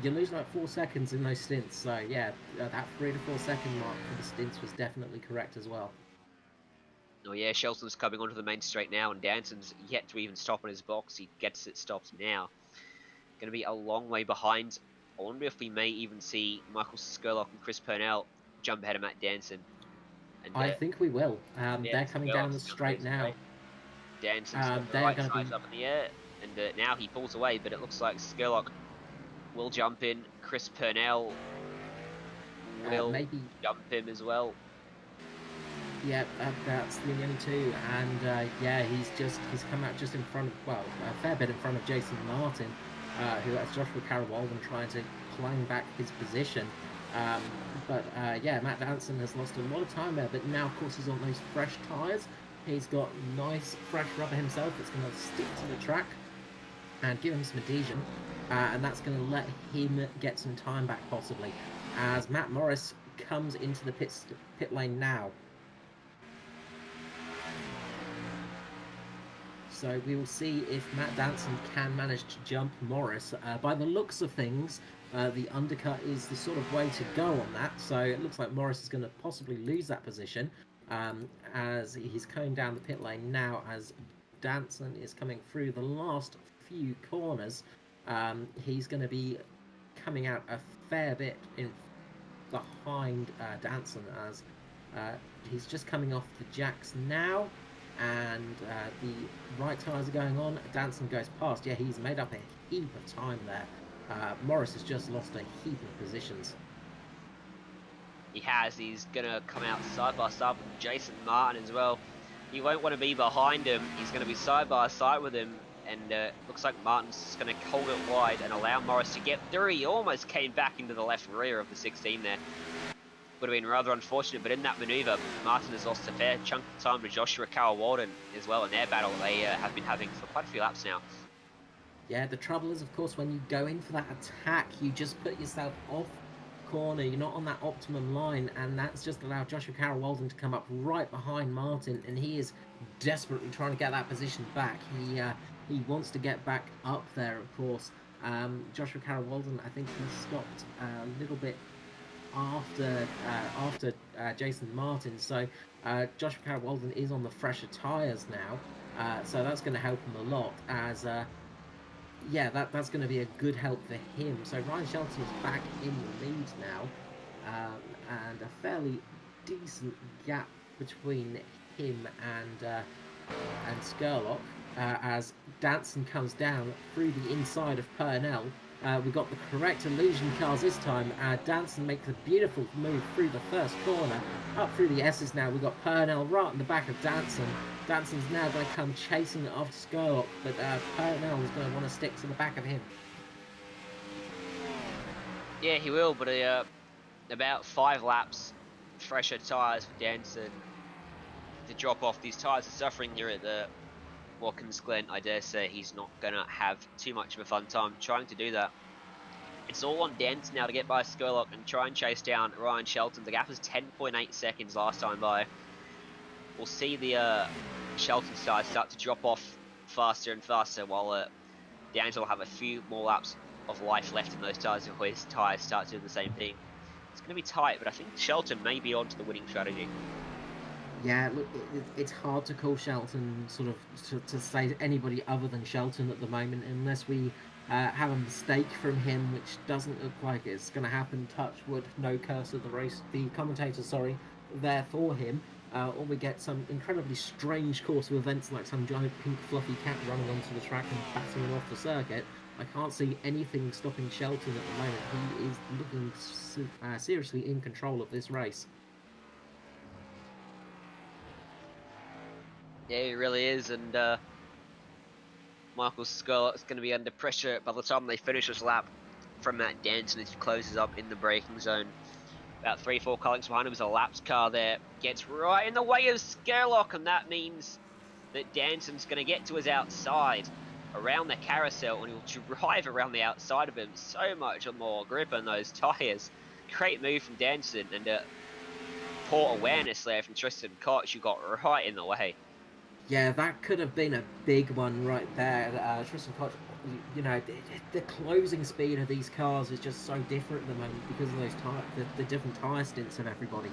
You're losing like 4 seconds in those stints, so yeah, that 3 to 4 second mark for the stints was definitely correct as well. Oh yeah, Shelton's coming onto the main straight now, and Danson's yet to even stop in his box. He gets it stopped now. Going to be a long way behind. I wonder if we may even see Michael Skurlock and Chris Purnell jump ahead of Matt Danson. And, I think we will. They're coming down the straight now. Danson's got the right sides up in the air, and now he pulls away, but it looks like Skurlock will jump in. Chris Purnell will maybe jump him as well. Yeah, that's the only two, and yeah, he's come out just in front of, well, a fair bit in front of Jason Martin. who has Joshua Carroll-Walden trying to climb back his position. Um, but yeah, Matt Danson has lost a lot of time there, but now, of course, he's on those fresh tyres. He's got nice, fresh rubber himself that's going to stick to the track and give him some adhesion, and that's going to let him get some time back, possibly, as Matt Morris comes into the pit lane now. So we will see if Matt Danson can manage to jump Morris. By the looks of things, the undercut is the sort of way to go on that. So it looks like Morris is going to possibly lose that position as he's coming down the pit lane now as Danson is coming through the last few corners. He's going to be coming out a fair bit in behind Danson as he's just coming off the jacks now, and the right tyres are going on. Danson goes past. Yeah, he's made up a heap of time there. Morris has just lost a heap of positions. He has. He's going to come out side by side with Jason Martin as well. He won't want to be behind him. He's going to be side by side with him. And looks like Martin's just going to hold it wide and allow Morris to get through. He almost came back into the left rear of the 16 there. Would have been rather unfortunate, but in that manoeuvre, Martin has lost a fair chunk of time to Joshua Carroll-Walden as well in their battle they have been having for quite a few laps now. Yeah, the trouble is, of course, when you go in for that attack, you just put yourself off corner. You're not on that optimum line, and that's just allowed Joshua Carroll-Walden to come up right behind Martin, and he is desperately trying to get that position back. He wants to get back up there, of course. Joshua Carroll-Walden, I think he stopped a little bit after Jason Martin, so Joshua Carroll-Walden is on the fresher tyres now, so that's going to help him a lot as yeah, that's going to be a good help for him. So Ryan Shelton is back in the lead now, and a fairly decent gap between him and Skurlock as Danson comes down through the inside of Purnell. We got the correct illusion cars this time. Danson makes a beautiful move through the first corner, up through the S's now. We've got Purnell right in the back of Danson. Danson's now going to come chasing after Skurlock, but Purnell is going to want to stick to the back of him. Yeah, he will, but about 5 laps fresher tyres for Danson to drop off. These tyres are suffering here at the Watkins Glen. I dare say he's not going to have too much of a fun time trying to do that. It's all on Danson now to get by Skurlock and try and chase down Ryan Shelton. The gap was 10.8 seconds last time by. We'll see the Shelton tyres start to drop off faster and faster while Danson will have a few more laps of life left in those tyres before his tyres start to do the same thing. It's going to be tight, but I think Shelton may be onto the winning strategy. Yeah, look, it's hard to call Shelton sort of to say anybody other than Shelton at the moment, unless we have a mistake from him, which doesn't look like it's going to happen. Touch wood, no curse of the race. The commentator, sorry, there for him, or we get some incredibly strange course of events like some giant pink fluffy cat running onto the track and batting him off the circuit. I can't see anything stopping Shelton at the moment. He is looking seriously in control of this race. Yeah, he really is, and Michael Skurlock's going to be under pressure by the time they finish this lap from Matt Danson as he closes up in the braking zone. About 3-4 car lengths behind him is a laps car there. Gets right in the way of Skurlock, and that means that Danson's going to get to his outside around the carousel, and he'll drive around the outside of him. So much more grip on those tyres. Great move from Danson, and poor awareness there from Tristan Koch, who got right in the way. Yeah, that could have been a big one right there. Tristan Koch, you know, the closing speed of these cars is just so different at the moment because of those the different tyre stints of everybody.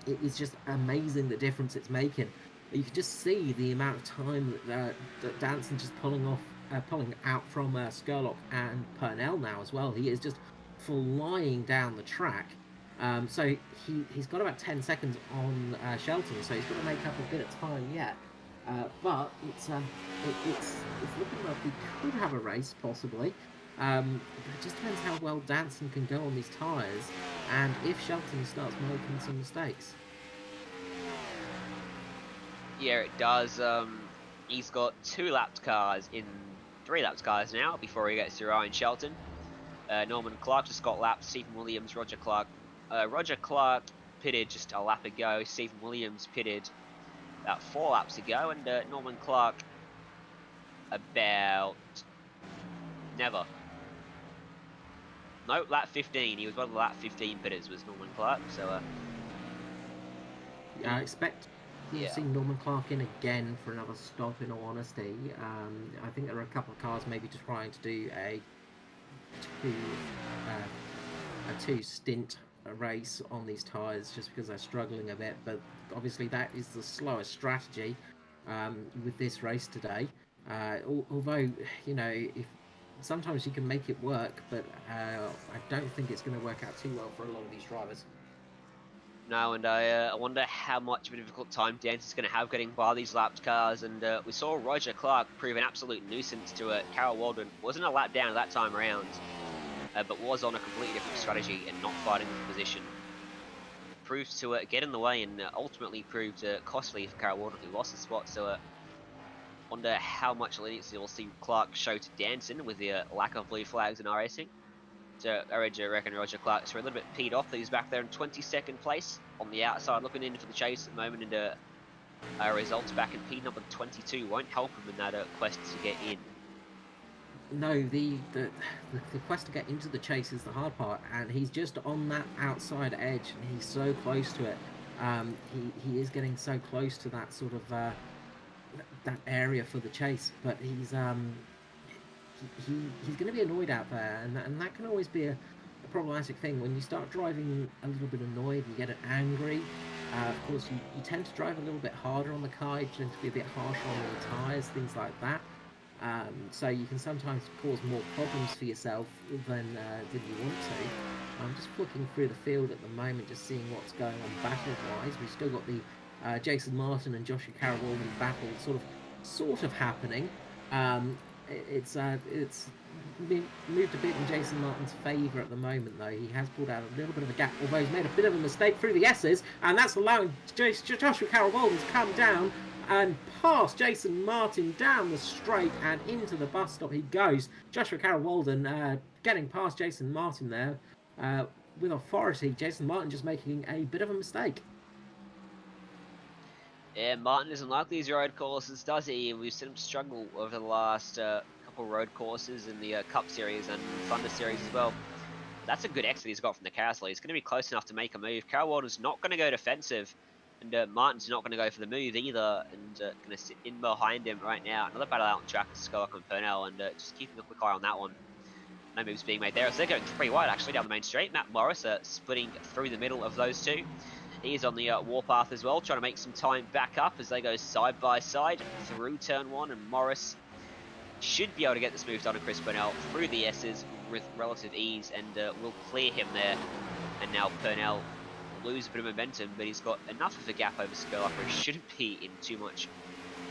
It's just amazing the difference it's making. You can just see the amount of time that Danson just pulling out from Skurlock and Purnell now as well. He is just flying down the track. So he's got about 10 seconds on Shelton, so he's got to make up a bit of time yet. But it's looking like we could have a race possibly. But it just depends how well Danson can go on these tyres, and if Shelton starts making some mistakes. Yeah, it does. He's got 2 lapped cars in 3 laps cars now before he gets to Ryan Shelton. Norman Clark just got lapped. Stephen Williams, Roger Clark. Roger Clark pitted just a lap ago. Stephen Williams pitted about 4 laps ago, and Norman Clark about never. No, lap 15. He was one of the lap 15 pitters, was Norman Clark. So, I expect we'll see Norman Clark in again for another stop, in all honesty. I think there are a couple of cars maybe trying to do a two stint race on these tyres just because they're struggling a bit, but obviously that is the slowest strategy with this race today. Although, you know, if sometimes you can make it work, but I don't think it's going to work out too well for a lot of these drivers. No, and I wonder how much of a difficult time Danson's going to have getting by these lapped cars. And we saw Roger Clark prove an absolute nuisance to Carol Walden. Wasn't a lap down that time around, but was on a completely different strategy and not fighting for position. Proved to get in the way and ultimately proved costly for Carol Walden, who lost the spot. So wonder how much leniency we'll see Clark show to Danson with the lack of blue flags in racing. So I reckon Roger Clark's a little bit peed off that he's back there in 22nd place on the outside, looking in for the chase at the moment, and results back in P number 22 won't help him in that quest to get in. No, the quest to get into the chase is the hard part, and he's just on that outside edge, and he's so close to it. He is getting so close to that sort of that area for the chase, but he's going to be annoyed out there, and that can always be a problematic thing when you start driving a little bit annoyed, you get angry. Of course, you tend to drive a little bit harder on the car, you tend to be a bit harsher on the tyres, things like that. So you can sometimes cause more problems for yourself than you want to. I'm just flicking through the field at the moment, just seeing what's going on battle-wise. We've still got the Jason Martin and Joshua Carroll-Walden battle sort of happening. It's moved a bit in Jason Martin's favour at the moment, though. He has pulled out a little bit of a gap, although he's made a bit of a mistake through the S's, and that's allowing Joshua Carroll-Walden to come down and pass Jason Martin down the straight, and into the bus stop he goes. Joshua Carroll-Walden getting past Jason Martin there with authority. Jason Martin just making a bit of a mistake. Yeah, Martin doesn't like these road courses, does he? We've seen him struggle over the last couple road courses in the Cup Series and Thunder Series as well. That's a good exit he's got from the carousel. He's going to be close enough to make a move. Carroll-Walden's not going to go defensive, and Martin's not going to go for the move either, and going to sit in behind him right now. Another battle out on track with Skolak and Purnell, and just keeping a quick eye on that one. No moves being made there. So they're going pretty wide actually down the main straight. Matt Morris splitting through the middle of those two. He's on the warpath as well, trying to make some time back up as they go side by side through turn 1, and Morris should be able to get this move done to Chris Purnell through the S's with relative ease, and will clear him there. And now Purnell will lose a bit of momentum, but he's got enough of a gap over Skolak where he shouldn't be in too much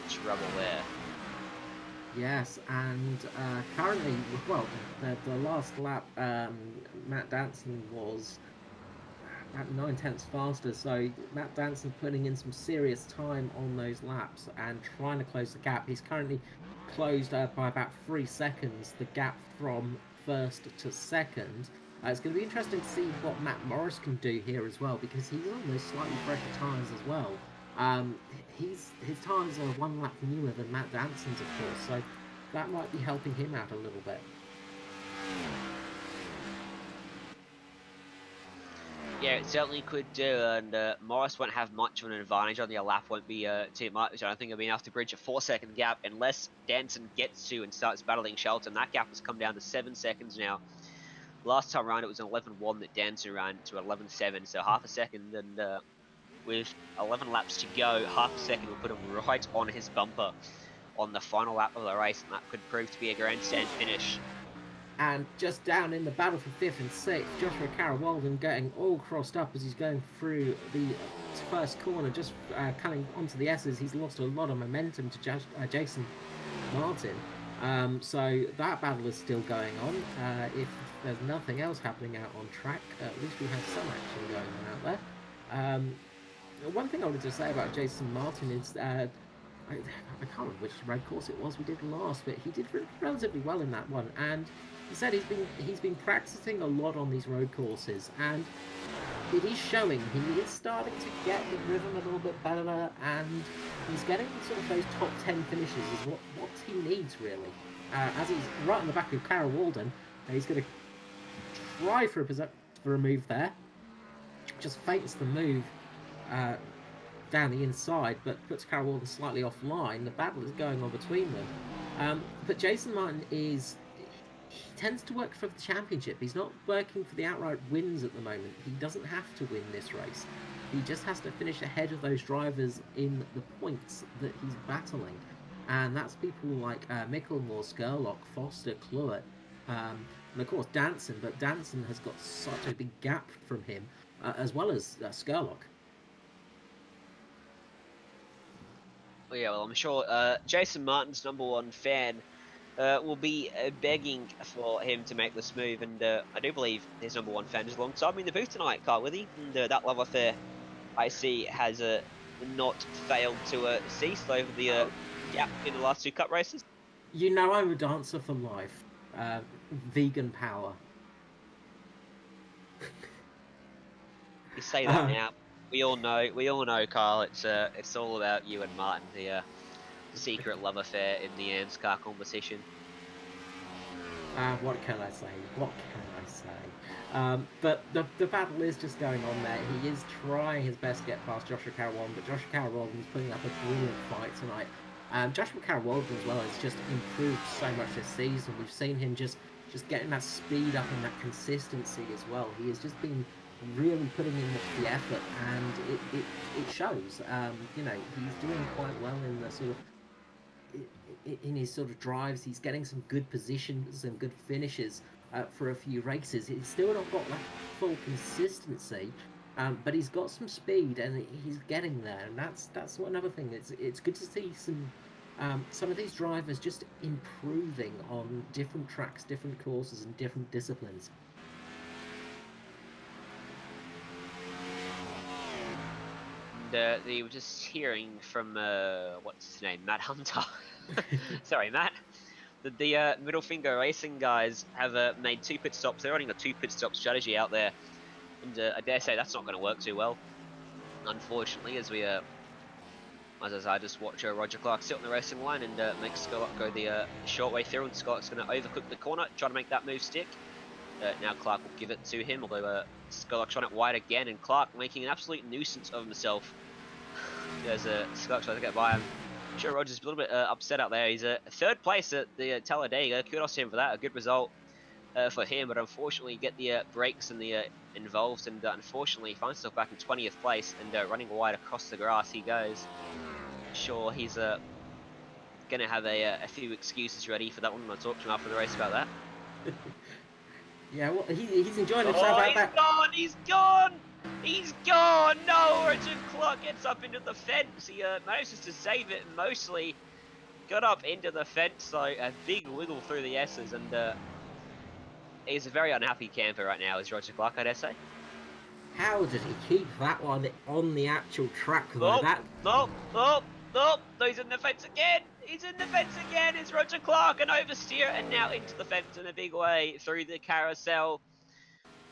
trouble there. Yes, and currently, well, the last lap, Matt Danson was at 9/10 faster, so Matt Danson putting in some serious time on those laps and trying to close the gap. He's currently closed by about 3 seconds, the gap from first to second. It's going to be interesting to see what Matt Morris can do here as well, because he's on those slightly fresher tyres as well. His tyres are 1 lap newer than Matt Danson's, of course, so that might be helping him out a little bit. Yeah, it certainly could do, and Morris won't have much of an advantage on the lap, won't be too much. I don't think it'll be enough to bridge a 4-second gap unless Danson gets to and starts battling Shelton. That gap has come down to 7 seconds now. Last time around it was an 11.1 that Danson ran to 11.7, so half a second, and with 11 laps to go, half a second will put him right on his bumper on the final lap of the race, and that could prove to be a grandstand finish. And just down in the battle for 5th and 6th, Joshua Carroll-Walden getting all crossed up as he's going through the first corner, just coming onto the S's. He's lost a lot of momentum to Jason Martin. So that battle is still going on. If there's nothing else happening out on track, at least we have some action going on out there. One thing I wanted to say about Jason Martin is I can't remember which road course it was we did last, but he did relatively well in that one. And he said he's been practicing a lot on these road courses, and it is showing. He is starting to get the rhythm a little bit better, and he's getting sort of those top 10 finishes is what he needs really. As he's right in the back of Carol Walden, he's going to try for a move there. Just feints the move uh, down the inside, but puts Carol Walden slightly offline. The battle is going on between them. But Jason Martin he tends to work for the championship. He's not working for the outright wins at the moment. He doesn't have to win this race. He just has to finish ahead of those drivers in the points that he's battling. And that's people like Micklemore, Skurlock, Foster, Cluett, and of course Danson. But Danson has got such a big gap from him, as well as Skurlock. Well, yeah, well, I'm sure Jason Martin's #1 fan will be begging for him to make this move, and I do believe his #1 fan is alongside me in the booth tonight, Carl Withy, and that love affair I see has not failed to cease over the gap in the last 2 cup races. You know I'm a dancer for life. Vegan power. You say that now. We all know, Carl. It's all about you and Martin, the secret love affair in the ANZCAR competition. What can I say? What can I say? But the battle is just going on there. He is trying his best to get past Joshua Carroll, but Joshua Carroll is putting up a brilliant fight tonight. Joshua Carroll as well has just improved so much this season. We've seen him just getting that speed up and that consistency as well. He has just been really putting in the effort, and it shows. You know, he's doing quite well in the sort of in his sort of drives. He's getting some good positions and good finishes for a few races. He's still not got that full consistency, but he's got some speed and he's getting there. And that's another thing. It's good to see some of these drivers just improving on different tracks, different courses, and different disciplines. And they were just hearing from what's his name, Matt Hunter. Sorry, Matt. The Middle Finger Racing guys have made 2 pit stops. They're running a 2 pit stop strategy out there, and I dare say that's not going to work too well. Unfortunately, as I just watch Roger Clark sit on the racing line and make Skurlock go the short way through, and Skurlock's going to overcook the corner, try to make that move stick. Now Clark will give it to him, although Skurlock's trying it wide again, and Clark making an absolute nuisance of himself. As Skurlock tries to get by him. I'm sure Roger's a little bit upset out there. He's 3rd place at the Talladega. Kudos to him for that. A good result for him, but unfortunately you get the brakes and the involved, and unfortunately he finds himself back in 20th place, and running wide across the grass he goes. Sure, he's going to have a few excuses ready for that one. I'll talk to him after the race about that. Yeah, well, he's enjoying himself out there. He's gone! He's gone! No, Roger Clark gets up into the fence. He manages to save it mostly. Got up into the fence, so a big wiggle through the S's, and he's a very unhappy camper right now, is Roger Clark, I dare say. How did he keep that one on the actual track though? No, he's in the fence again! He's in the fence again! It's Roger Clark, an oversteer, and now into the fence in a big way through the carousel.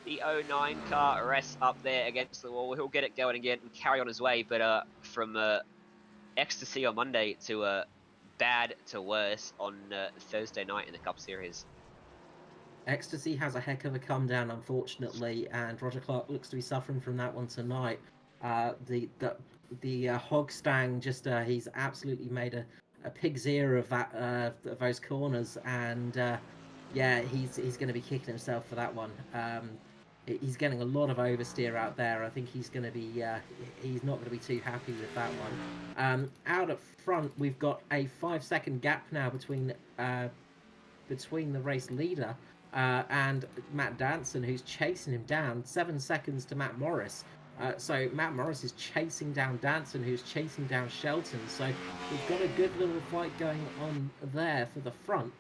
The 09 car rests up there against the wall. He'll get it going again and carry on his way, but from ecstasy on Monday to bad to worse on Thursday night in the Cup Series. Ecstasy has a heck of a come down, unfortunately, and Roger Clark looks to be suffering from that one tonight. The Hogstang just he's absolutely made a pig's ear of that of those corners, and yeah, he's going to be kicking himself for that one. He's getting a lot of oversteer out there. I think he's going to be he's not going to be too happy with that one. Out up front, we've got a 5-second gap now between the race leader and Matt Danson, who's chasing him down. 7 seconds to Matt Morris. So Matt Morris is chasing down Danson, who's chasing down Shelton. So we've got a good little fight going on there for the front.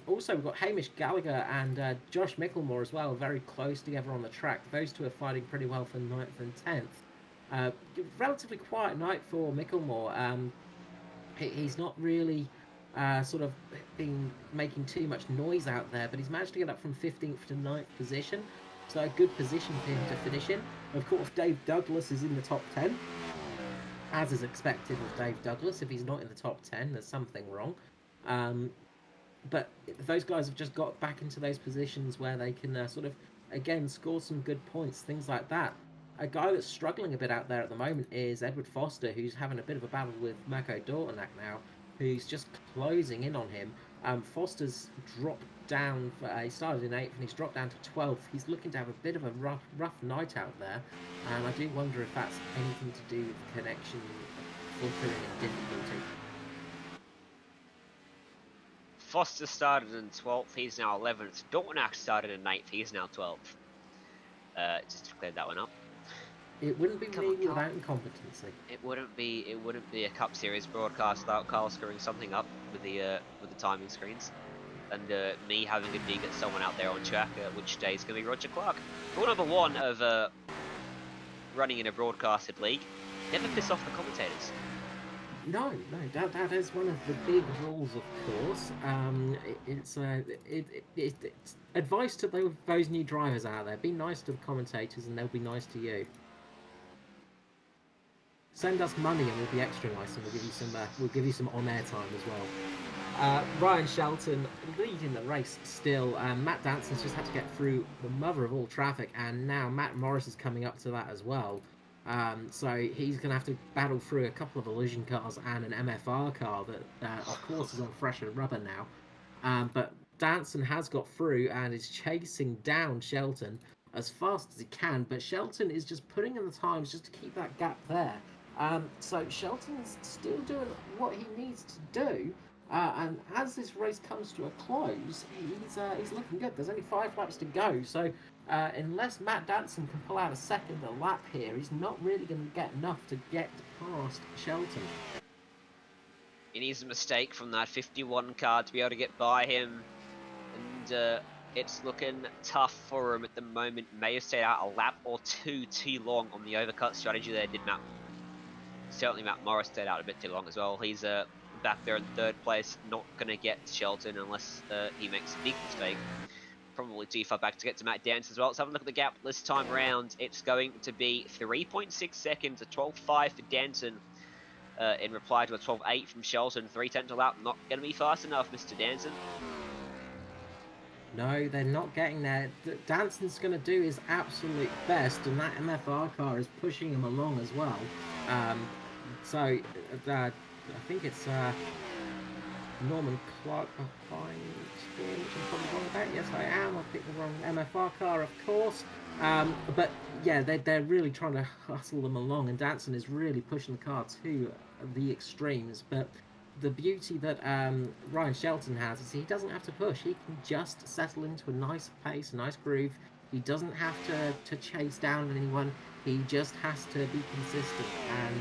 Also, we've got Hamish Gallagher and Josh Micklemore as well, very close together on the track. Those two are fighting pretty well for 9th and 10th. Relatively quiet night for Micklemore. He's not really sort of been making too much noise out there, but he's managed to get up from 15th to 9th position. So a good position for him to finish in. Of course, Dave Douglas is in the top 10, as is expected with Dave Douglas. If he's not in the top 10, there's something wrong. Um, but those guys have just got back into those positions where they can sort of again score some good points, things like that. A guy that's struggling a bit out there at the moment is Edward Foster, who's having a bit of a battle with Mako Dortanack now, who's just closing in on him. Foster's dropped down. He started in 8th and he's dropped down to 12th. He's looking to have a bit of a rough night out there, and I do wonder if that's anything to do with connection flickering and difficulty. Foster started in 12th, he's now 11th. Dortanack started in 9th, he's now 12th. Just to clear that one up. It wouldn't be me without incompetency. It wouldn't be a Cup Series broadcast without Carl screwing something up with the timing screens, and me having a dig at someone out there on track, which day is going to be Roger Clark. Rule number 1 of running in a broadcasted league: never piss off the commentators. No, that is one of the big rules, of course. It's advice to those new drivers out there: be nice to the commentators, and they'll be nice to you. Send us money, and we'll be extra nice, and we'll give you some on-air time as well. Ryan Shelton leading the race still. Matt Danson's just had to get through the mother of all traffic, and now Matt Morris is coming up to that as well. So he's going to have to battle through a couple of Illusion cars and an MFR car that, of course, is on fresher rubber now. But Danson has got through and is chasing down Shelton as fast as he can. But Shelton is just putting in the times just to keep that gap there. So Shelton's still doing what he needs to do. And as this race comes to a close, he's looking good. There's only 5 laps to go, so unless Matt Danson can pull out a second a lap here, he's not really going to get enough to get past Shelton. He needs a mistake from that 51 car to be able to get by him, and it's looking tough for him at the moment. May have stayed out a lap or 2 too long on the overcut strategy there, did Matt. Certainly Matt Morris stayed out a bit too long as well. He's back there in 3rd place, not going to get to Shelton unless he makes a big mistake. Probably too far back to get to Matt Danson as well. Let's have a look at the gap this time around. It's going to be 3.6 seconds, a 12.5 for Danson in reply to a 12.8 from Shelton. 3/10 a lap, not going to be fast enough, Mr. Danson. No, they're not getting there. Danson's going to do his absolute best, and that MFR car is pushing him along as well. So I think it's Norman Clark behind him, which I'm probably wrong about. Yes, I am. I picked the wrong MFR car, of course. But yeah, they're really trying to hustle them along, and Danson is really pushing the car to the extremes. But the beauty that Ryan Shelton has is he doesn't have to push. He can just settle into a nice pace, a nice groove. He doesn't have to chase down anyone. He just has to be consistent. And,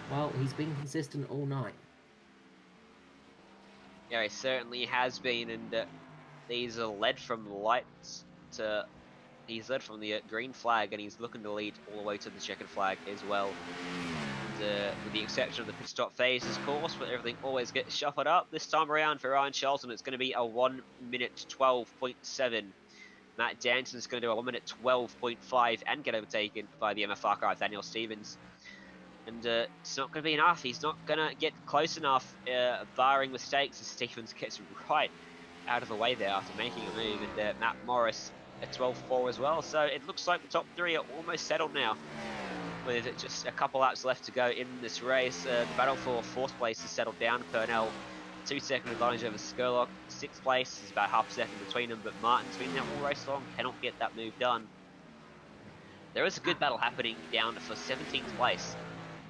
well, he's been consistent all night. Yeah, he certainly has been, and he's led from the lights to... He's led from the green flag, and he's looking to lead all the way to the checkered flag as well. And, with the exception of the pit stop phases course, but everything always gets shuffled up. This time around for Ryan Shelton, it's going to be a 1 minute 12.7. Matt Danson's going to do a 1 minute 12.5 and get overtaken by the MFR car, Daniel Stevens. And it's not going to be enough. He's not going to get close enough, barring mistakes, as Stevens gets right out of the way there after making a move. And Matt Morris at 12.4 as well. So it looks like the top 3 are almost settled now, with just a couple laps left to go in this race. The battle for 4th place is settled down. Purnell, 2-second advantage over Skurlock. 6th place is about half a second between them, but Martin's been there all race long, cannot get that move done. There is a good battle happening down for 17th place.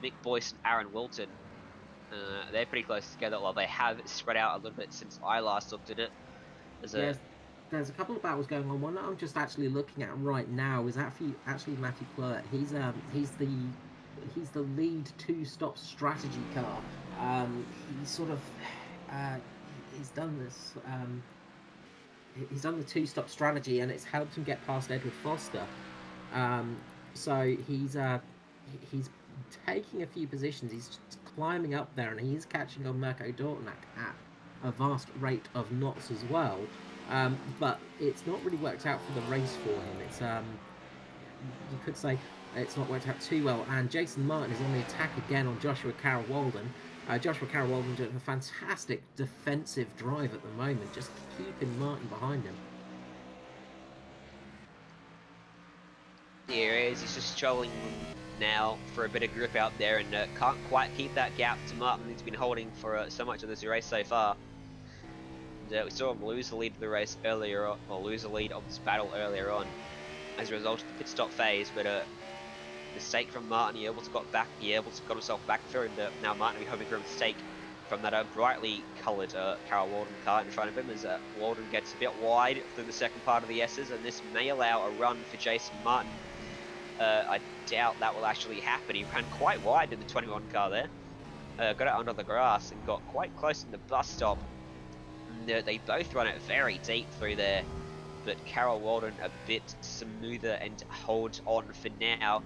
Mick Boyce and Aaron Wilton. They're pretty close together. Well, they have spread out a little bit since I last looked at it. There's a couple of battles going on. One that I'm just actually looking at right now is actually Matthew Clert. He's the lead 2-stop strategy car. He's done this. He's done the 2-stop strategy, and it's helped him get past Edward Foster. So he's taking a few positions. He's climbing up there, and he's catching on Mirko Dortnak at a vast rate of knots as well. But it's not really worked out for the race for him. It's you could say it's not worked out too well. And Jason Martin is on the attack again on Joshua Carroll Walden. Joshua Carroll Walden doing a fantastic defensive drive at the moment, just keeping Martin behind him. Here he is, he's just trolling now for a bit of grip out there, and can't quite keep that gap to Martin. He's been holding for so much of this race so far. And, we saw him lose the lead of the race earlier on, or lose the lead of this battle earlier on as a result of the pit stop phase, but mistake from Martin, he got himself back through, and now Martin will be hoping for a mistake from that brightly coloured Carroll Walden car in front of him, as Walden gets a bit wide through the second part of the S's, and this may allow a run for Jason Martin. I doubt that will actually happen. He ran quite wide in the 21 car there, got it under the grass and got quite close in the bus stop, and they both run it very deep through there, but Carroll Walden a bit smoother and holds on for now.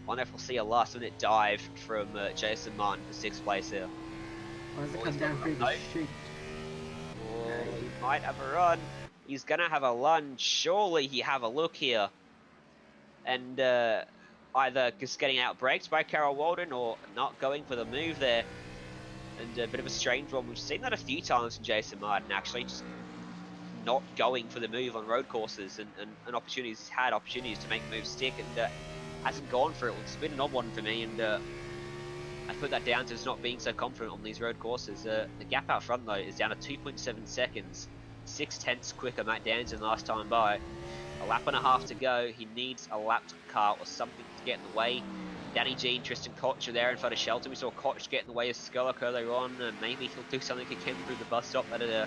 I wonder if we'll see a last-minute dive from Jason Martin for 6th place here. Or as it comes down through the chute. He might have a run. He's going to have a lunge. Surely he have a look here. And either just getting out-braked by Carroll Walden or not going for the move there. And a bit of a strange one. We've seen that a few times from Jason Martin, actually. Just not going for the move on road courses, and opportunities he's had, opportunities to make moves stick, and hasn't gone for it. It's been an odd one for me, and I put that down to just not being so confident on these road courses. The gap out front, though, is down to 2.7 seconds. 0.6 quicker Matt Danson last time by. A lap and a half to go. He needs a lapped car or something to get in the way. Danny G and Tristan Koch are there in front of Shelton. We saw Koch get in the way of Skullock earlier on. Maybe he'll do something again through the bus stop that'll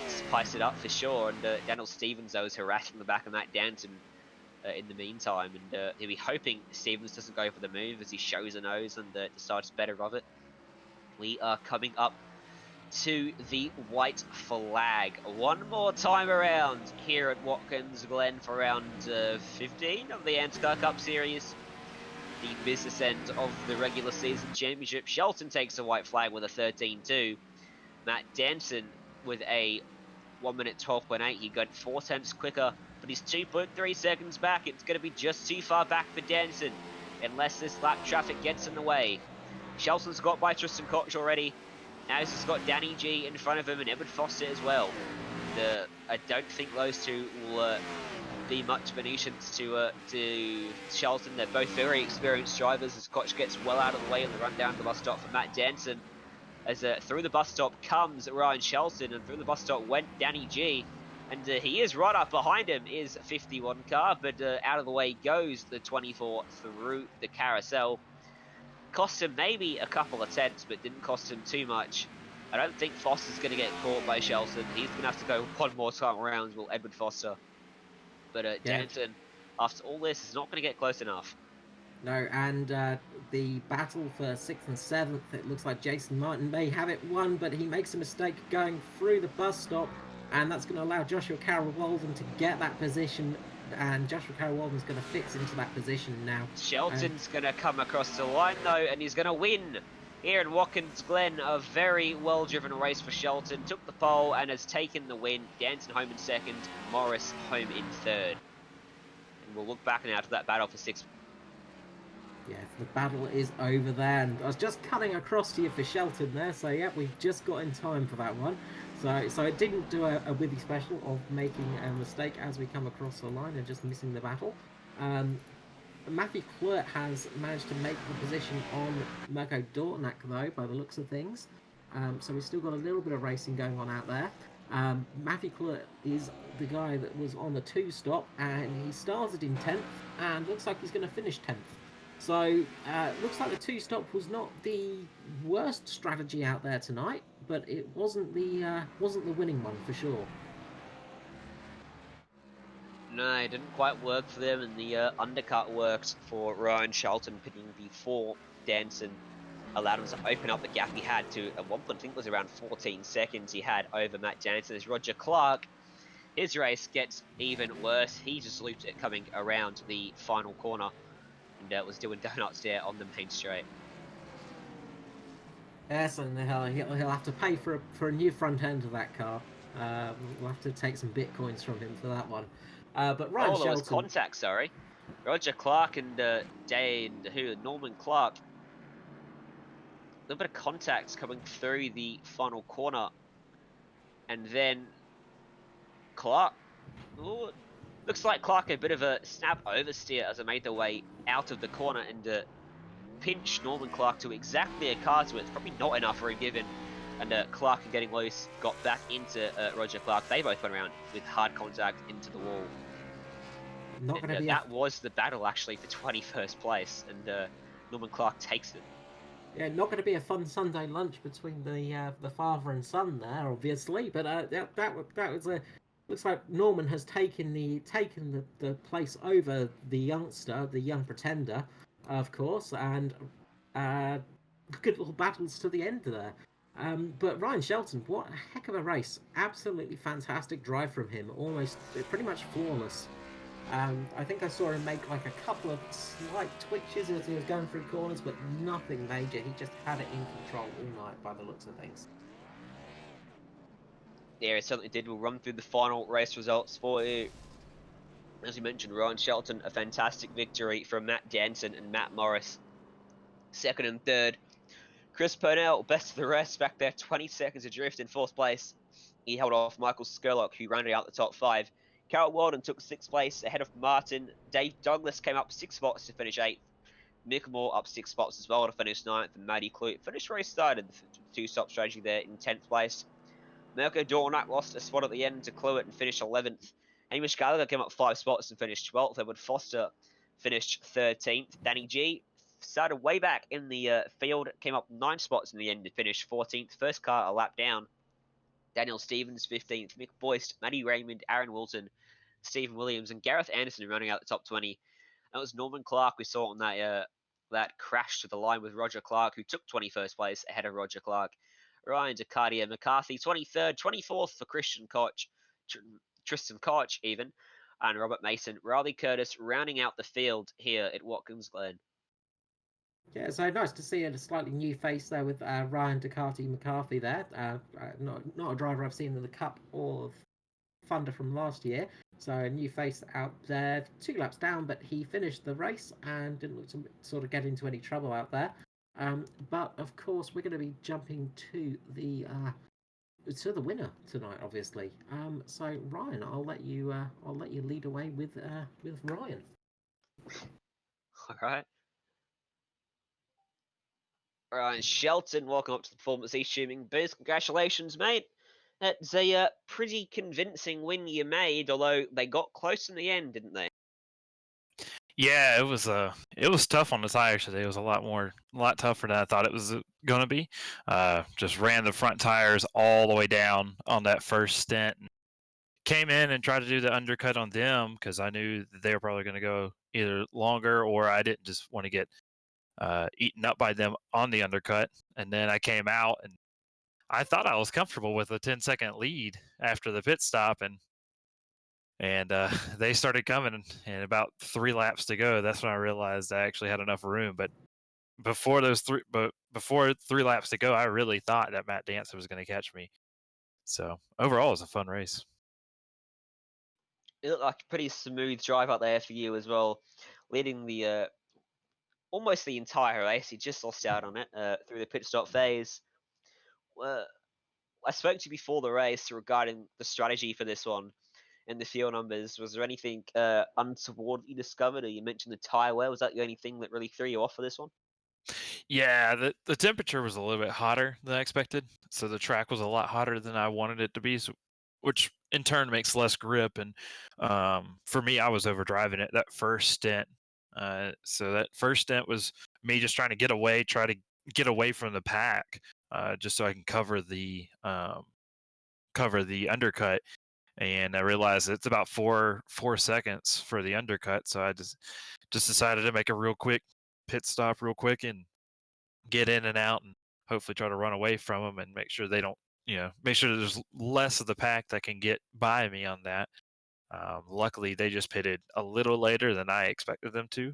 spice it up for sure. And Daniel Stevens, though, is harassing the back of Matt Danson in the meantime, and he'll be hoping Stevens doesn't go for the move as he shows a nose and decides better of it. We are coming up to the white flag one more time around here at Watkins Glen for round 15 of the ANZCAR Cup Series, the business end of the regular season championship. Shelton takes a white flag with a 13.2. Matt Danson with a 1 minute 12.8. He got 0.4 quicker, but he's 2.3 seconds back. It's going to be just too far back for Danson unless this lap traffic gets in the way. Shelton's got by Tristan Koch already. Now he's got Danny G in front of him and Edward Foster as well. I don't think those two will be much of a nuisance to Shelton. They're both very experienced drivers as Koch gets well out of the way in the run down to the bus stop for Matt Danson. As through the bus stop comes Ryan Shelton, and through the bus stop went Danny G. And he is right up behind him is 51 car, but out of the way goes the 24 through the carousel. Cost him maybe a couple of tenths, but didn't cost him too much. I don't think Foster's going to get caught by Shelton. He's going to have to go one more time around with Edward Foster. But Danson, after all this, is not going to get close enough. No, and the battle for 6th and 7th, it looks like Jason Martin may have it won, but he makes a mistake going through the bus stop, and that's going to allow Joshua Carroll Walden to get that position, and Joshua Carroll Walden's going to fix into that position now. Shelton's going to come across the line, though, and he's going to win here in Watkins Glen. A very well-driven race for Shelton. Took the pole and has taken the win. Danson home in 2nd, Morris home in 3rd. And we'll look back now to that battle for 6th. Yeah, the battle is over there, and I was just cutting across to you for Shelton there, so yeah, we've just got in time for that one. So it didn't do a Withy special of making a mistake as we come across the line and just missing the battle. Matthew Clerk has managed to make the position on Mirko Dortnak, though, by the looks of things. So we've still got a little bit of racing going on out there. Matthew Clerk is the guy that was on the 2 stop, and he started in 10th, and looks like he's going to finish 10th. So, looks like the 2 stop was not the worst strategy out there tonight, but it wasn't the winning one for sure. No, it didn't quite work for them, and the undercut worked for Ryan Shelton, pitting before Danson allowed him to open up the gap he had to, at one point, I think it was around 14 seconds he had over Matt Danson. As Roger Clark, his race gets even worse. He just looped it coming around the final corner, and was doing donuts there on the main straight. Yes, and he'll have to pay for a new front end of that car. We'll have to take some bitcoins from him for that one. But Ryan Oh, there was Shelton, contact. Sorry, Roger Clark and Norman Clark. A little bit of contact coming through the final corner, and then Clark. Ooh, looks like Clark a bit of a snap oversteer as they made their way out of the corner and pinch Norman Clark to exactly a car's width. Probably not enough room given. And Clark getting loose got back into Roger Clark. They both went around with hard contact into the wall. not going And to be a that was the battle actually for 21st place. And Norman Clark takes it. yeah, not going to be a fun Sunday lunch between the father and son there, obviously. But that was a looks like Norman has taken the place over the youngster, the young pretender, of course, and uh, good little battles to the end there. But Ryan Shelton, what a heck of a race! Absolutely fantastic drive from him, almost pretty much flawless. I think I saw him make like a couple of slight twitches as he was going through corners, but nothing major. He just had it in control all night by the looks of things. Yeah, it certainly did. We'll run through the final race results for you. As you mentioned, Ryan Shelton, a fantastic victory from Matt Jansen and Matt Morris, second and third. Chris Purnell, best of the rest, back there, 20 seconds adrift in fourth place. He held off Michael Skurlock, who rounded out the top five. Carol Walden took sixth place ahead of Martin. Dave Douglas came up 6 spots to finish eighth. Mick Moore up 6 spots as well to finish ninth. And Matty Clute finished where he started, the two-stop strategy there in 10th place. Mirko Dornak lost a spot at the end to Cluett and finished 11th. Hamish Gallagher came up 5 spots and finished 12th. Edward Foster finished 13th. Danny G started way back in the field, came up 9 spots in the end to finish 14th. First car a lap down. Daniel Stevens 15th. Mick Boyce, Matty Raymond, Aaron Wilson, Stephen Williams, and Gareth Anderson running out the top 20. That was Norman Clark we saw on that crash to the line with Roger Clark, who took 21st place ahead of Roger Clark. Ryan DeCardia McCarthy, 23rd, 24th for Christian Koch, Tristan Koch even, and Robert Mason. Riley Curtis rounding out the field here at Watkins Glen. Yeah, so nice to see a slightly new face there with Ryan Ducati McCarthy there. Not a driver I've seen in the Cup or Thunder from last year. So a new face out there, 2 laps down, but he finished the race and didn't look to sort of get into any trouble out there. But of course, we're going to be jumping to the winner tonight, obviously. So Ryan, I'll let you lead away with Ryan. All right. Ryan Shelton, welcome up to the performance he's streaming. Biz, congratulations, mate. That's a pretty convincing win you made, although they got close in the end, didn't they? Yeah, it was tough on the tires today. It was a lot tougher than I thought it was going to be. Just ran the front tires all the way down on that first stint. And came in and tried to do the undercut on them because I knew that they were probably going to go either longer or I didn't just want to get eaten up by them on the undercut. And then I came out and I thought I was comfortable with a 10-second lead after the pit stop, and they started coming, and about 3 laps to go, that's when I realized I actually had enough room. But before 3 laps to go, I really thought that Matt Danson was going to catch me. So overall, it was a fun race. It looked like a pretty smooth drive out there for you as well, leading the almost the entire race. You just lost out on it through the pit stop phase. I spoke to you before the race regarding the strategy for this one and the fuel numbers. Was there anything untoward that you discovered, or you mentioned the tire wear? Was that the only thing that really threw you off for this one? Yeah, the temperature was a little bit hotter than I expected, so the track was a lot hotter than I wanted it to be, which in turn makes less grip. And for me, I was overdriving it that first stint. So that first stint was me just trying to try to get away from the pack, just so I can cover the undercut. And I realized it's about four seconds for the undercut, so I just decided to make a real quick pit stop, real quick, and get in and out, and hopefully try to run away from them and make sure they don't, make sure there's less of the pack that can get by me on that. Luckily, they just pitted a little later than I expected them to,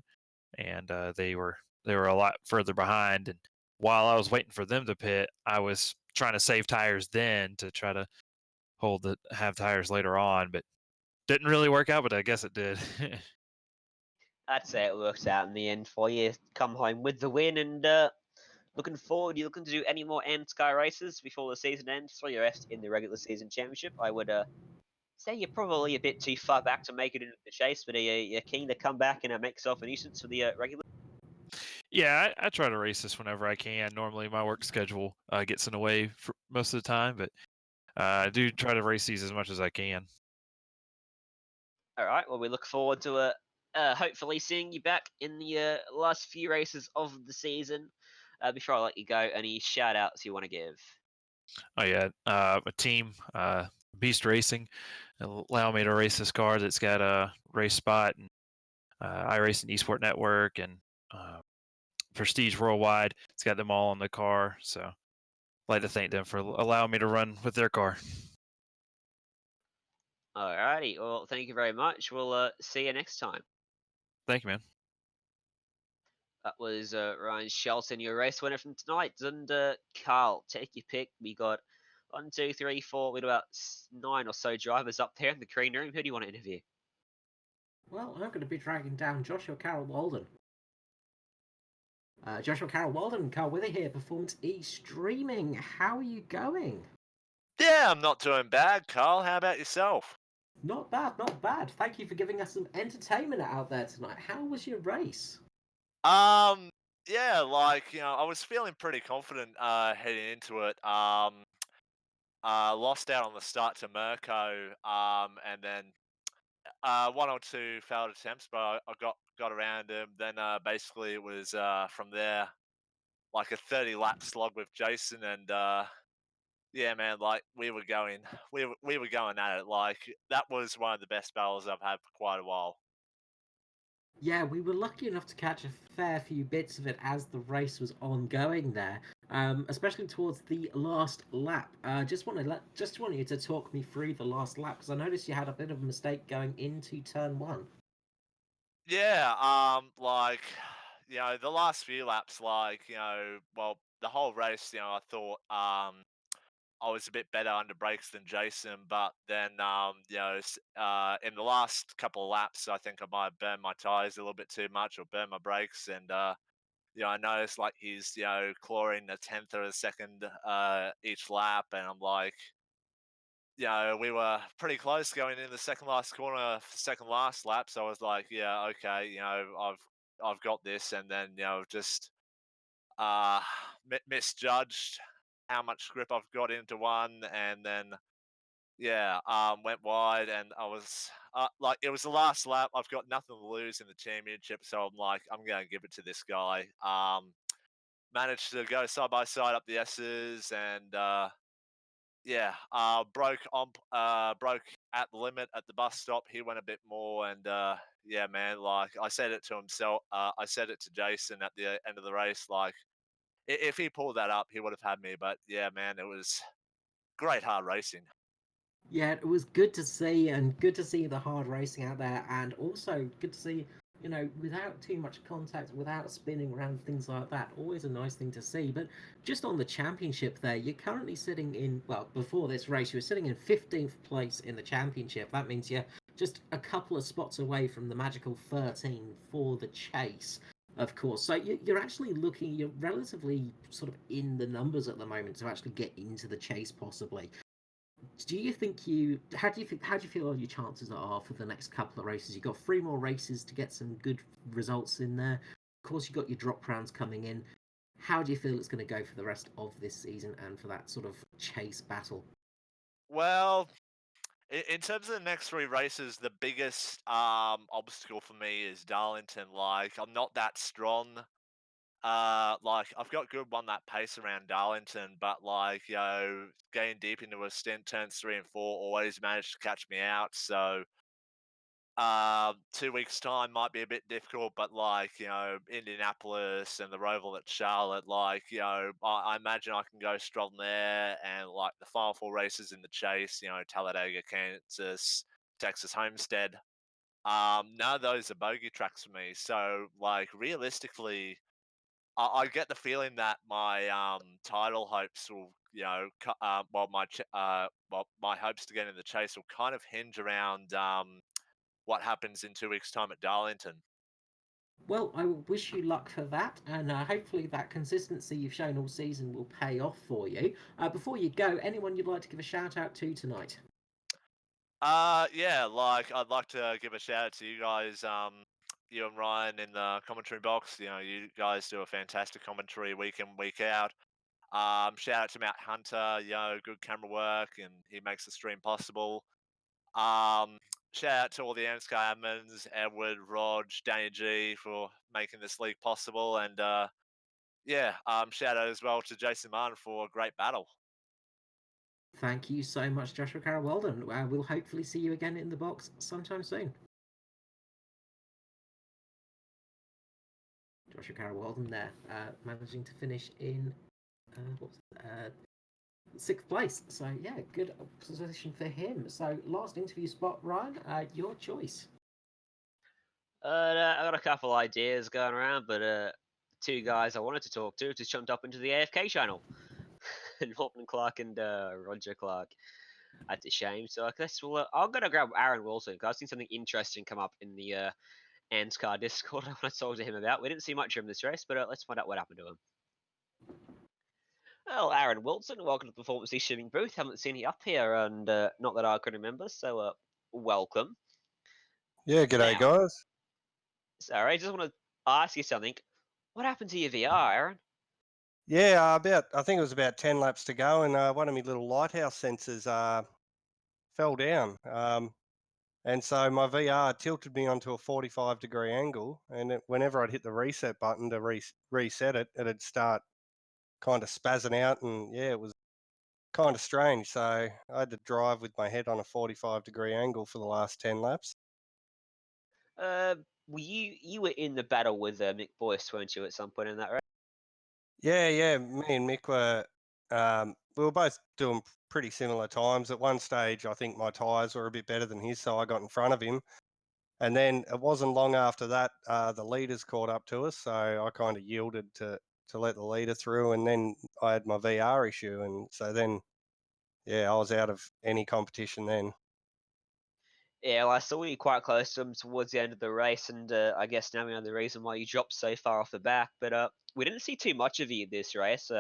and they were a lot further behind. And while I was waiting for them to pit, I was trying to save tires then to try to have tires later on, but didn't really work out, but I guess it did. I'd say it worked out in the end for you. Come home with the win, and looking forward. You looking to do any more ANZCAR races before the season ends for your rest in the regular season championship? I would say you're probably a bit too far back to make it into the chase, but you're keen to come back and make yourself a nuisance for the regular. Yeah, I try to race this whenever I can. Normally, my work schedule gets in the way for most of the time, but I do try to race these as much as I can. All right. Well, we look forward to hopefully seeing you back in the last few races of the season. Before I let you go, any shout outs you want to give? Oh yeah, a team, Beast Racing, allow me to race this car that's got a race spot and iRacing Esport Network and uh, Prestige Worldwide. It's got them all on the car, so I'd like to thank them for allowing me to run with their car. Alrighty. Well, thank you very much. We'll see you next time. Thank you, man. That was Ryan Shelton, your race winner from tonight. And Carl, take your pick. We got 1, 2, 3, 4. We got about 9 or so drivers up there in the green room. Who do you want to interview? Well, I'm going to be dragging down Joshua Carroll Walden. Joshua Carroll Walden, Carl Wither here, Performance E Streaming. How are you going? Yeah, I'm not doing bad, Carl. How about yourself? Not bad, not bad. Thank you for giving us some entertainment out there tonight. How was your race? Um, yeah, I was feeling pretty confident heading into it. Lost out on the start to Mirko, and then one or two failed attempts, but I got around him. Then basically it was from there like a 30 lap slog with Jason, and yeah, man, like we were going at it. Like that was one of the best battles I've had for quite a while. Yeah, we were lucky enough to catch a fair few bits of it as the race was ongoing there, especially towards the last lap. Just wanted you to talk me through the last lap because I noticed you had a bit of a mistake going into turn one. Yeah, the last few laps, well, the whole race, I thought I was a bit better under brakes than Jason, but then in the last couple of laps, I think I might have burned my tires a little bit too much or burned my brakes, and I noticed like he's clawing a tenth or a second each lap, and I'm like, we were pretty close going in the second last corner, second last lap. So I was like, yeah, okay, I've got this, and then just uh misjudged how much grip I've got into one, and then went wide, and I was like, it was the last lap. I've got nothing to lose in the championship, so I'm like, I'm gonna give it to this guy. Managed to go side by side up the S's, and broke at the limit at the bus stop. He went a bit more, and yeah, man, like I said it to himself. I said it to Jason at the end of the race. Like, if he pulled that up, he would have had me. But yeah, man, it was great hard racing. Yeah, it was good to see, and good to see the hard racing out there, and also good to see, without too much contact, without spinning around, things like that. Always a nice thing to see. But just on the championship there, you're currently sitting in, well, before this race, you were sitting in 15th place in the championship. That means you're just a couple of spots away from the magical 13 for the chase. Of course, so you're actually looking, you're relatively sort of in the numbers at the moment to actually get into the chase, possibly. Do you think how do you feel your chances are for the next couple of races? You've got 3 more races to get some good results in there. Of course, you've got your drop rounds coming in. How do you feel it's going to go for the rest of this season and for that sort of chase battle? Well, in terms of the next three races, the biggest obstacle for me is Darlington. Like, I'm not that strong. Like I've got good one that pace around Darlington, but getting deep into a stint, turns 3 and 4, always managed to catch me out. So 2 weeks time might be a bit difficult, but Indianapolis and the Roval at Charlotte, I imagine I can go strong there, and like the final 4 races in the chase, Talladega, Kansas, Texas, Homestead. None of those are bogey tracks for me. So like realistically, I get the feeling that my title hopes will, my hopes to get in the chase will kind of hinge around what happens in 2 weeks' time at Darlington. Well, I wish you luck for that, and hopefully that consistency you've shown all season will pay off for you. Before you go, anyone you'd like to give a shout out to tonight? Yeah, like I'd like to give a shout out to you guys, you and Ryan in the commentary box. You know, you guys do a fantastic commentary week in, week out. Shout out to Matt Hunter, good camera work, and he makes the stream possible. Um, Shout out to all the ANZCAR admins, Edward, Rog, Danny G for making this league possible, and shout out as well to Jason Martin for a great battle. Thank you so much, Joshua Carroll Weldon. We'll hopefully see you again in the box sometime soon. Joshua Carroll Weldon there, managing to finish in sixth place. So yeah, good position for him. So last interview spot, Ryan, your choice. I got a couple ideas going around, but two guys I wanted to talk to just jumped up into the AFK channel. Norton Clark and Roger Clark. That's a shame. So I guess I'm gonna grab Aaron Wilson because I've seen something interesting come up in the ANZCAR Discord. I want to talk to him about. We didn't see much of him this race, but let's find out what happened to him. Well, Aaron Wilson, welcome to the Performance Shipping booth. Haven't seen you up here, and not that I can remember. So welcome. Yeah, g'day, Now, guys. sorry, I just want to ask you something. What happened to your VR, Aaron? Yeah, I think it was about 10 laps to go, and one of my little lighthouse sensors fell down. And so my VR tilted me onto a 45-degree angle, and whenever I'd hit the reset button to reset it, it'd start kind of spazzing out, and yeah, it was kind of strange. So I had to drive with my head on a 45-degree angle for the last 10 laps. You were in the battle with Mick Boyce, weren't you, at some point in that race? Yeah, me and Mick we were both doing pretty similar times. At one stage, I think my tyres were a bit better than his, so I got in front of him. And then it wasn't long after that, the leaders caught up to us, so I kind of yielded to let the leader through. And then I had my VR issue, and so then, yeah, I was out of any competition then. Yeah, well, I saw you quite close to him towards the end of the race, and I guess now we know the reason why you dropped so far off the back. But we didn't see too much of you this race.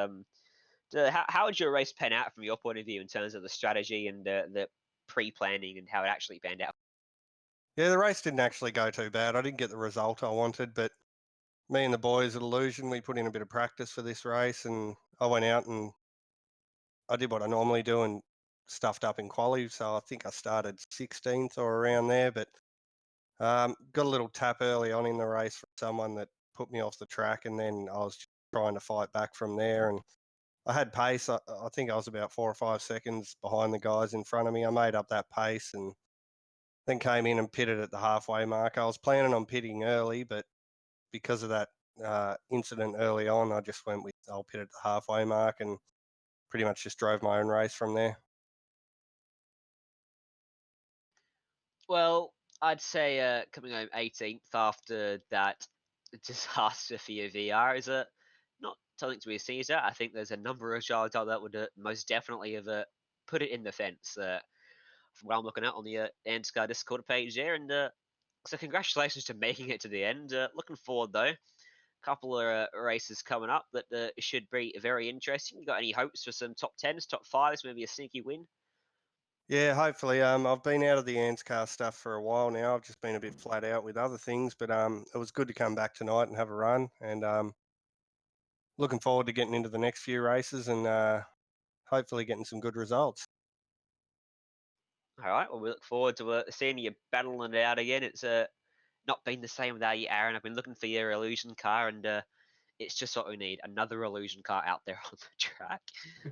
How would your race pan out from your point of view in terms of the strategy and the pre-planning and how it actually panned out? Yeah, the race didn't actually go too bad. I didn't get the result I wanted, but me and the boys at Illusion, we put in a bit of practice for this race, and I went out and I did what I normally do and stuffed up in quali. So I think I started 16th or around there, but got a little tap early on in the race from someone that put me off the track, and then I was just trying to fight back from there. And I had pace. I think I was about 4 or 5 seconds behind the guys in front of me. I made up that pace and then came in and pitted at the halfway mark. I was planning on pitting early, but because of that incident early on, I just went with I'll pit at the halfway mark and pretty much just drove my own race from there. Well, I'd say coming home 18th after that disaster for your VR is not something to be sneezed at. I think there's a number of drivers out that would most definitely have put it in the fence. From what I'm looking at on the ANZCAR Discord page there, and so congratulations to making it to the end. Looking forward though. Couple of races coming up that should be very interesting. You got any hopes for some top 10s, top 5s, maybe a sneaky win? Yeah, hopefully. I've been out of the ANZCAR stuff for a while now. I've just been a bit flat out with other things, but it was good to come back tonight and have a run. And looking forward to getting into the next few races and hopefully getting some good results. All right. Well, we look forward to seeing you battling it out again. It's not been the same without you, Aaron. I've been looking for your illusion car, and it's just what we need, another illusion car out there on the track.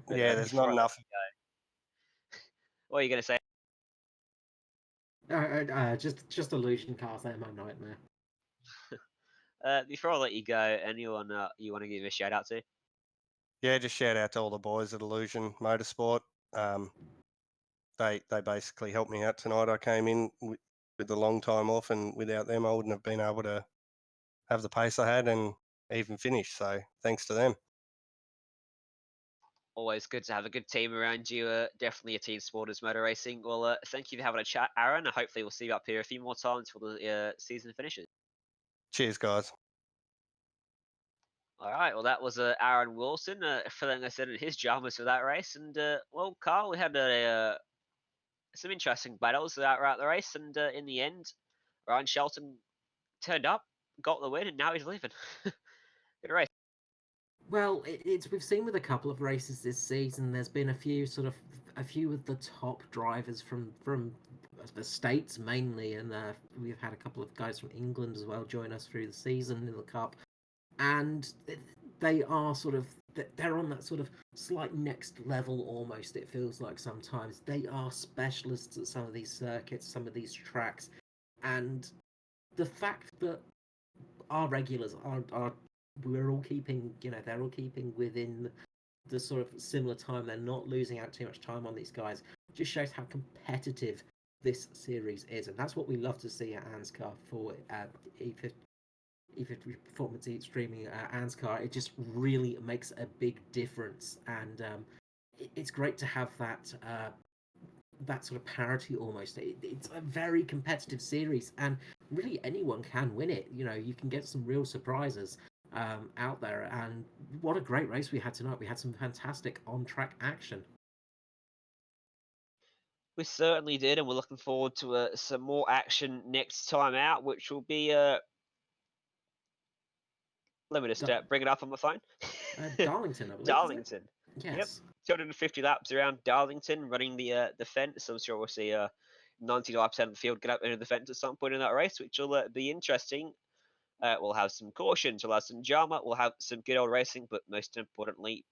But, Yeah, there's not enough. What are you going to say? Just illusion cars. They're my nightmare. Before I let you go, anyone you want to give a shout out to? Yeah, just shout out to all the boys at Illusion Motorsport. They basically helped me out tonight. I came in with the long time off, and without them, I wouldn't have been able to have the pace I had. And even finish. So thanks to them. Always good to have a good team around you. Definitely a team sport as motor racing. Well, thank you for having a chat, Aaron. Hopefully we'll see you up here a few more times for the season finishes. Cheers, guys. All right, well, that was Aaron Wilson filling us in his jammers for that race. And, well, Carl, we had some interesting battles throughout the race. And in the end, Ryan Shelton turned up, got the win, and now he's leaving. Good race. Well, we've seen with a couple of races this season. There's been a few of the top drivers from the states mainly, and we've had a couple of guys from England as well join us through the season in the cup, and they are they're on that sort of slight next level almost. It feels like sometimes they are specialists at some of these circuits, some of these tracks, and the fact that our regulars are we're all keeping, they're all keeping within the sort of similar time. They're not losing out too much time on these guys. Just shows how competitive this series is, and that's what we love to see at ANZCAR for E53 Performance Streaming ANZCAR. It just really makes a big difference, and it's great to have that sort of parity almost. It's a very competitive series, and really anyone can win it. You can get some real surprises out there, and what a great race we had tonight. We had some fantastic on-track action. We certainly did, and we're looking forward to some more action next time out, which will be let me just bring it up on my phone. Darlington, I believe. Darlington. Yes. Yep. 250 laps around Darlington, running the fence. I'm sure we'll see 99% of the field get up into the fence at some point in that race, which will be interesting. We'll have some cautions, we'll have some drama, we'll have some good old racing, but most importantly,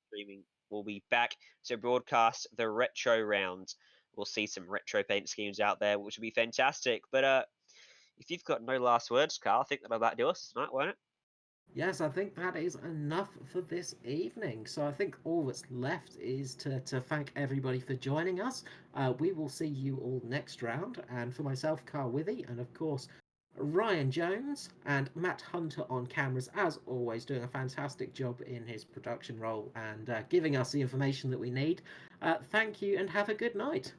streaming will be back to broadcast the retro rounds. We'll see some retro paint schemes out there, which will be fantastic. But if you've got no last words, Carl, I think that'll about do us tonight, won't it? Yes, I think that is enough for this evening. So I think all that's left is to thank everybody for joining us. We will see you all next round. And for myself, Carl Withy, and of course, Ryan Jones and Matt Hunter on cameras, as always, doing a fantastic job in his production role and giving us the information that we need. Thank you and have a good night.